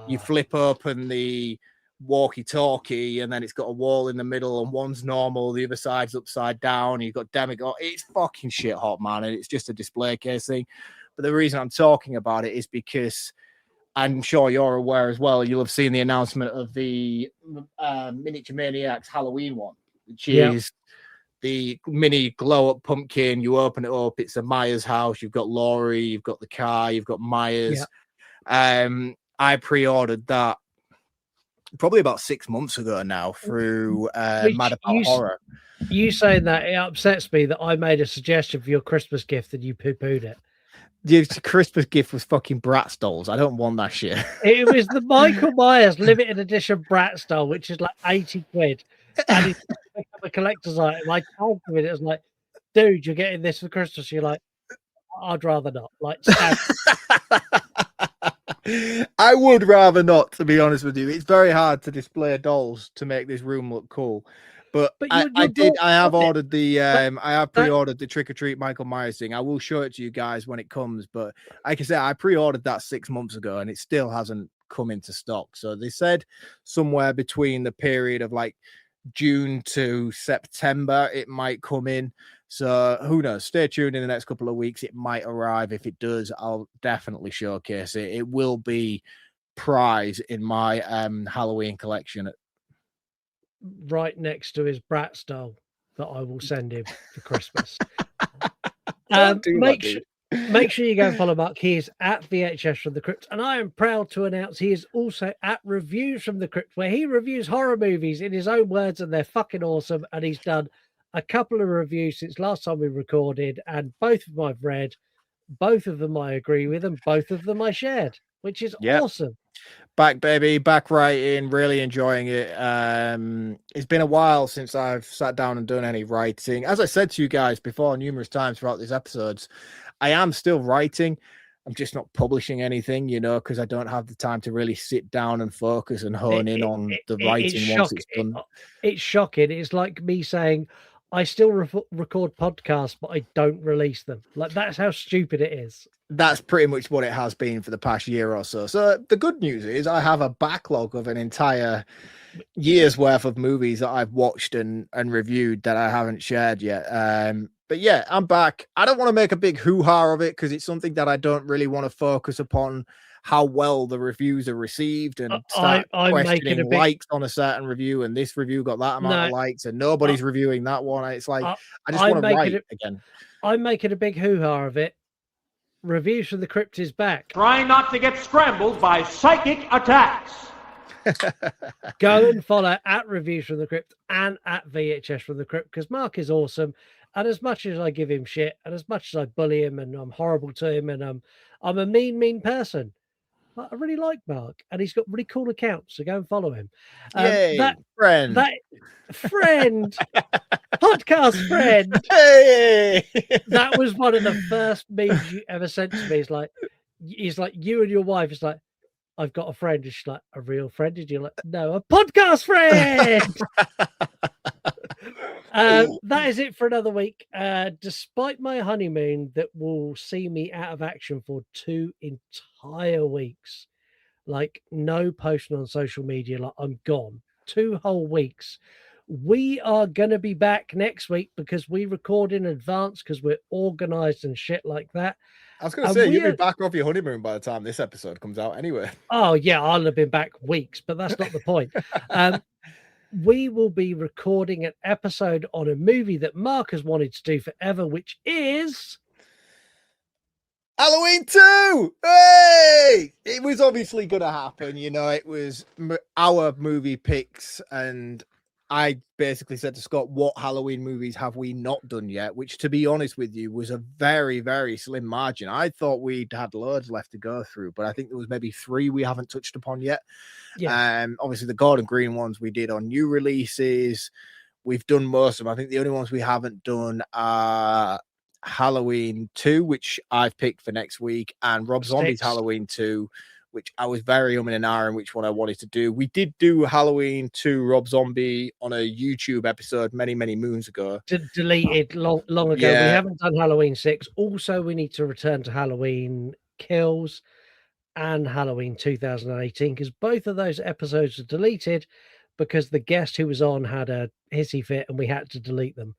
You flip open the walkie-talkie, and then it's got a wall in the middle, and one's normal, the other side's upside down, and you've got demigod. It's fucking shit hot, man, and it's just a display case thing. But the reason I'm talking about it is because I'm sure you're aware as well, you'll have seen the announcement of the Miniature Maniacs Halloween one, which is the mini glow-up pumpkin. You open it up, it's a Myers house. You've got Laurie, you've got the car, you've got Myers. I pre-ordered that probably about 6 months ago now through Mad About Horror. You saying that, it upsets me that I made a suggestion for your Christmas gift and you poo-pooed it. The Christmas gift was fucking Bratz dolls. I don't want that shit. It was the Michael Myers limited edition Bratz doll, which is like 80 quid. And it's a collector's item. I told him it was like, dude, you're getting this for Christmas. You're like, I'd rather not. Like, I would rather not, to be honest with you. It's very hard to display dolls to make this room look cool. But I have ordered the I have pre-ordered the Trick or Treat Michael Myers thing. I will show it to you guys when it comes. But like I said, I pre-ordered that 6 months ago, and it still hasn't come into stock. So they said somewhere between the period of like June to September it might come in. So who knows? Stay tuned in the next couple of weeks. It might arrive. If it does, I'll definitely showcase it. It will be prize in my Halloween collection. Right next to his Bratz doll that I will send him for Christmas. Make sure you go and follow Mark. He is at VHS from the Crypt, and I am proud to announce he is also at Reviews from the Crypt, where he reviews horror movies in his own words, and they're fucking awesome. And he's done a couple of reviews since last time we recorded, and both of them I've read, both of them I agree with, and both of them I shared, which is awesome. Back, baby, back writing, really enjoying it. It's been a while since I've sat down and done any writing. As I said to you guys before numerous times throughout these episodes, I am still writing. I'm just not publishing anything, because I don't have the time to really sit down and focus and hone in on the writing once it's done. It's shocking. It's like me saying, I still record podcasts, but I don't release them. Like, that's how stupid it is. That's pretty much what it has been for the past year or so. So the good news is I have a backlog of an entire year's worth of movies that I've watched and reviewed that I haven't shared yet. But yeah, I'm back. I don't want to make a big hoo-ha of it because it's something that I don't really want to focus upon how well the reviews are received and start questioning likes on a certain review, and this review got that amount of likes and nobody's reviewing that one. It's like, I just want to write again. I'm making a big hoo-ha of it. Reviews from the Crypt is back. Try not to get scrambled by psychic attacks. Go and follow at Reviews from the Crypt and at VHS from the Crypt, because Mark is awesome. And as much as I give him shit, and as much as I bully him, and I'm horrible to him, and I'm a mean person, I really like Mark, and he's got really cool accounts. So go and follow him. Yay, friend, podcast friend. Hey, that was one of the first memes you ever sent to me. He's like you and your wife. It's like, I've got a friend. And she's like, a real friend? And you're like, no, a podcast friend. That is it for another week. Despite my honeymoon that will see me out of action for 2 entire weeks, like no posting on social media, like I'm gone 2 whole weeks. We are going to be back next week because we record in advance because we're organized and shit like that. I was going to say, you'll be back off your honeymoon by the time this episode comes out anyway. Oh, yeah, I'll have been back weeks, but that's not the point. We will be recording an episode on a movie that Mark has wanted to do forever, which is Halloween 2. Hey! It was obviously going to happen. It was our movie picks, and I basically said to Scott, what Halloween movies have we not done yet? Which, to be honest with you, was a very, very slim margin. I thought we'd had loads left to go through, but I think there was maybe 3 we haven't touched upon yet. Yeah. Obviously, the Gordon Green ones we did on new releases. We've done most of them. I think the only ones we haven't done are Halloween 2, which I've picked for next week, and Rob Zombie's Halloween 2, which I was very and ahhing which one I wanted to do. We did do Halloween 2 Rob Zombie on a YouTube episode many, many moons ago. Deleted long ago. Yeah. We haven't done Halloween 6. Also, we need to return to Halloween Kills and Halloween 2018, because both of those episodes are deleted because the guest who was on had a hissy fit and we had to delete them.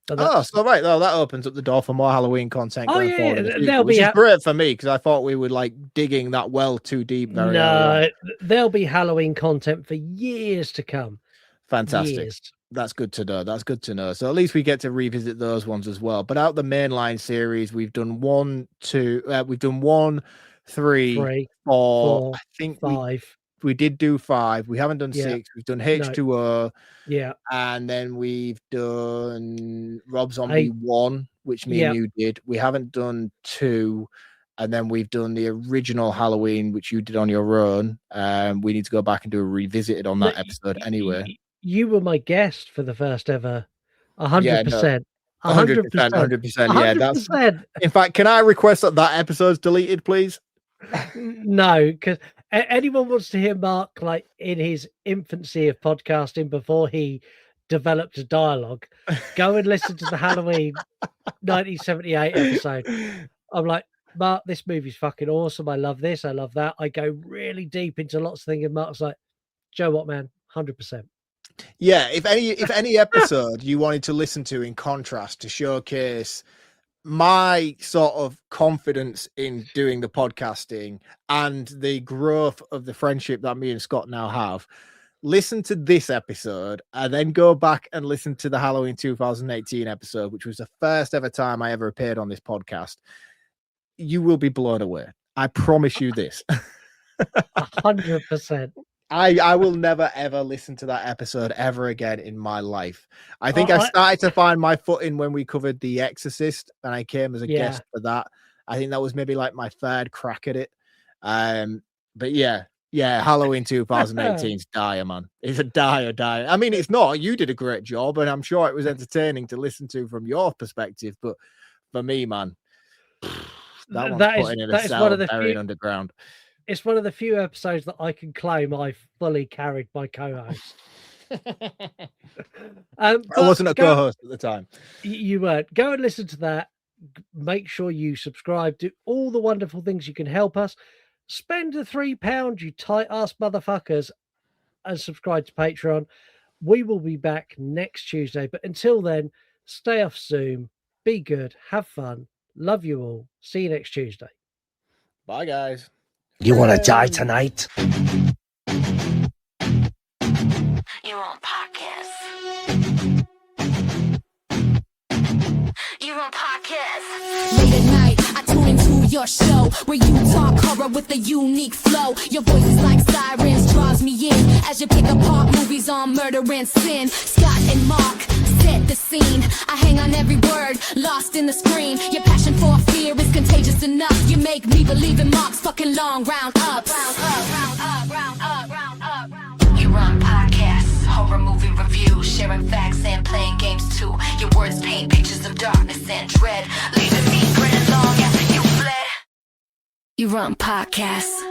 So right, though, that opens up the door for more Halloween content going forward. Which is great for me because I thought we were like digging that well too deep. There'll be Halloween content for years to come. Fantastic. Years. That's good to know. That's good to know. So at least we get to revisit those ones as well. But out the mainline series, we've done 1, 2, we've done 1, 3, 4, I think 5. We did do 5. We haven't done 6. We've done H2O. Yeah. And then we've done Rob Zombie 1, which me and you did. We haven't done 2. And then we've done the original Halloween, which you did on your own. We need to go back and do a revisited on that episode anyway. You were my guest for the first ever. 100%. 100%. Yeah, that's. In fact, can I request that episode's deleted, please? No, because anyone wants to hear Mark like in his infancy of podcasting before he developed a dialogue, go and listen to the Halloween 1978 episode. I'm like, Mark, this movie's fucking awesome. I love this. I love that. I go really deep into lots of things, and Mark's like, Joe, what, man? 100%. Yeah, if any episode you wanted to listen to in contrast to showcase my sort of confidence in doing the podcasting and the growth of the friendship that me and Scott now have, listen to this episode and then go back and listen to the Halloween 2018 episode, which was the first ever time I ever appeared on this podcast. You will be blown away. I promise you this. 100%. I will never ever listen to that episode ever again in my life. I think I started to find my footing when we covered The Exorcist, and I came as a guest for that. I think that was maybe like my third crack at it. But yeah, Halloween 2018's dire, man. It's a dire. I mean, it's not. You did a great job, and I'm sure it was entertaining to listen to from your perspective. But for me, man, that one's putting in a cell buried underground. It's one of the few episodes that I can claim I fully carried my co-host. I wasn't a co-host at the time. You weren't. Go and listen to that. Make sure you subscribe. Do all the wonderful things you can help us. Spend the £3, you tight-ass motherfuckers, and subscribe to Patreon. We will be back next Tuesday. But until then, stay off Zoom. Be good. Have fun. Love you all. See you next Tuesday. Bye, guys. You want to die tonight? You on podcast. You on podcast. Late at night, I tune into your show where you talk horror with a unique flow. Your voice is like sirens, draws me in as you pick apart movies on murder and sin. Scott and Marc set the scene. I hang on every word, lost in the screen. Your passion for fear is contagious enough. You make me believe in Marc's fucking long round ups. You run podcasts, horror movie reviews, sharing facts and playing games too. Your words paint pictures of darkness and dread, leaving me grinning long after you fled. You run podcasts.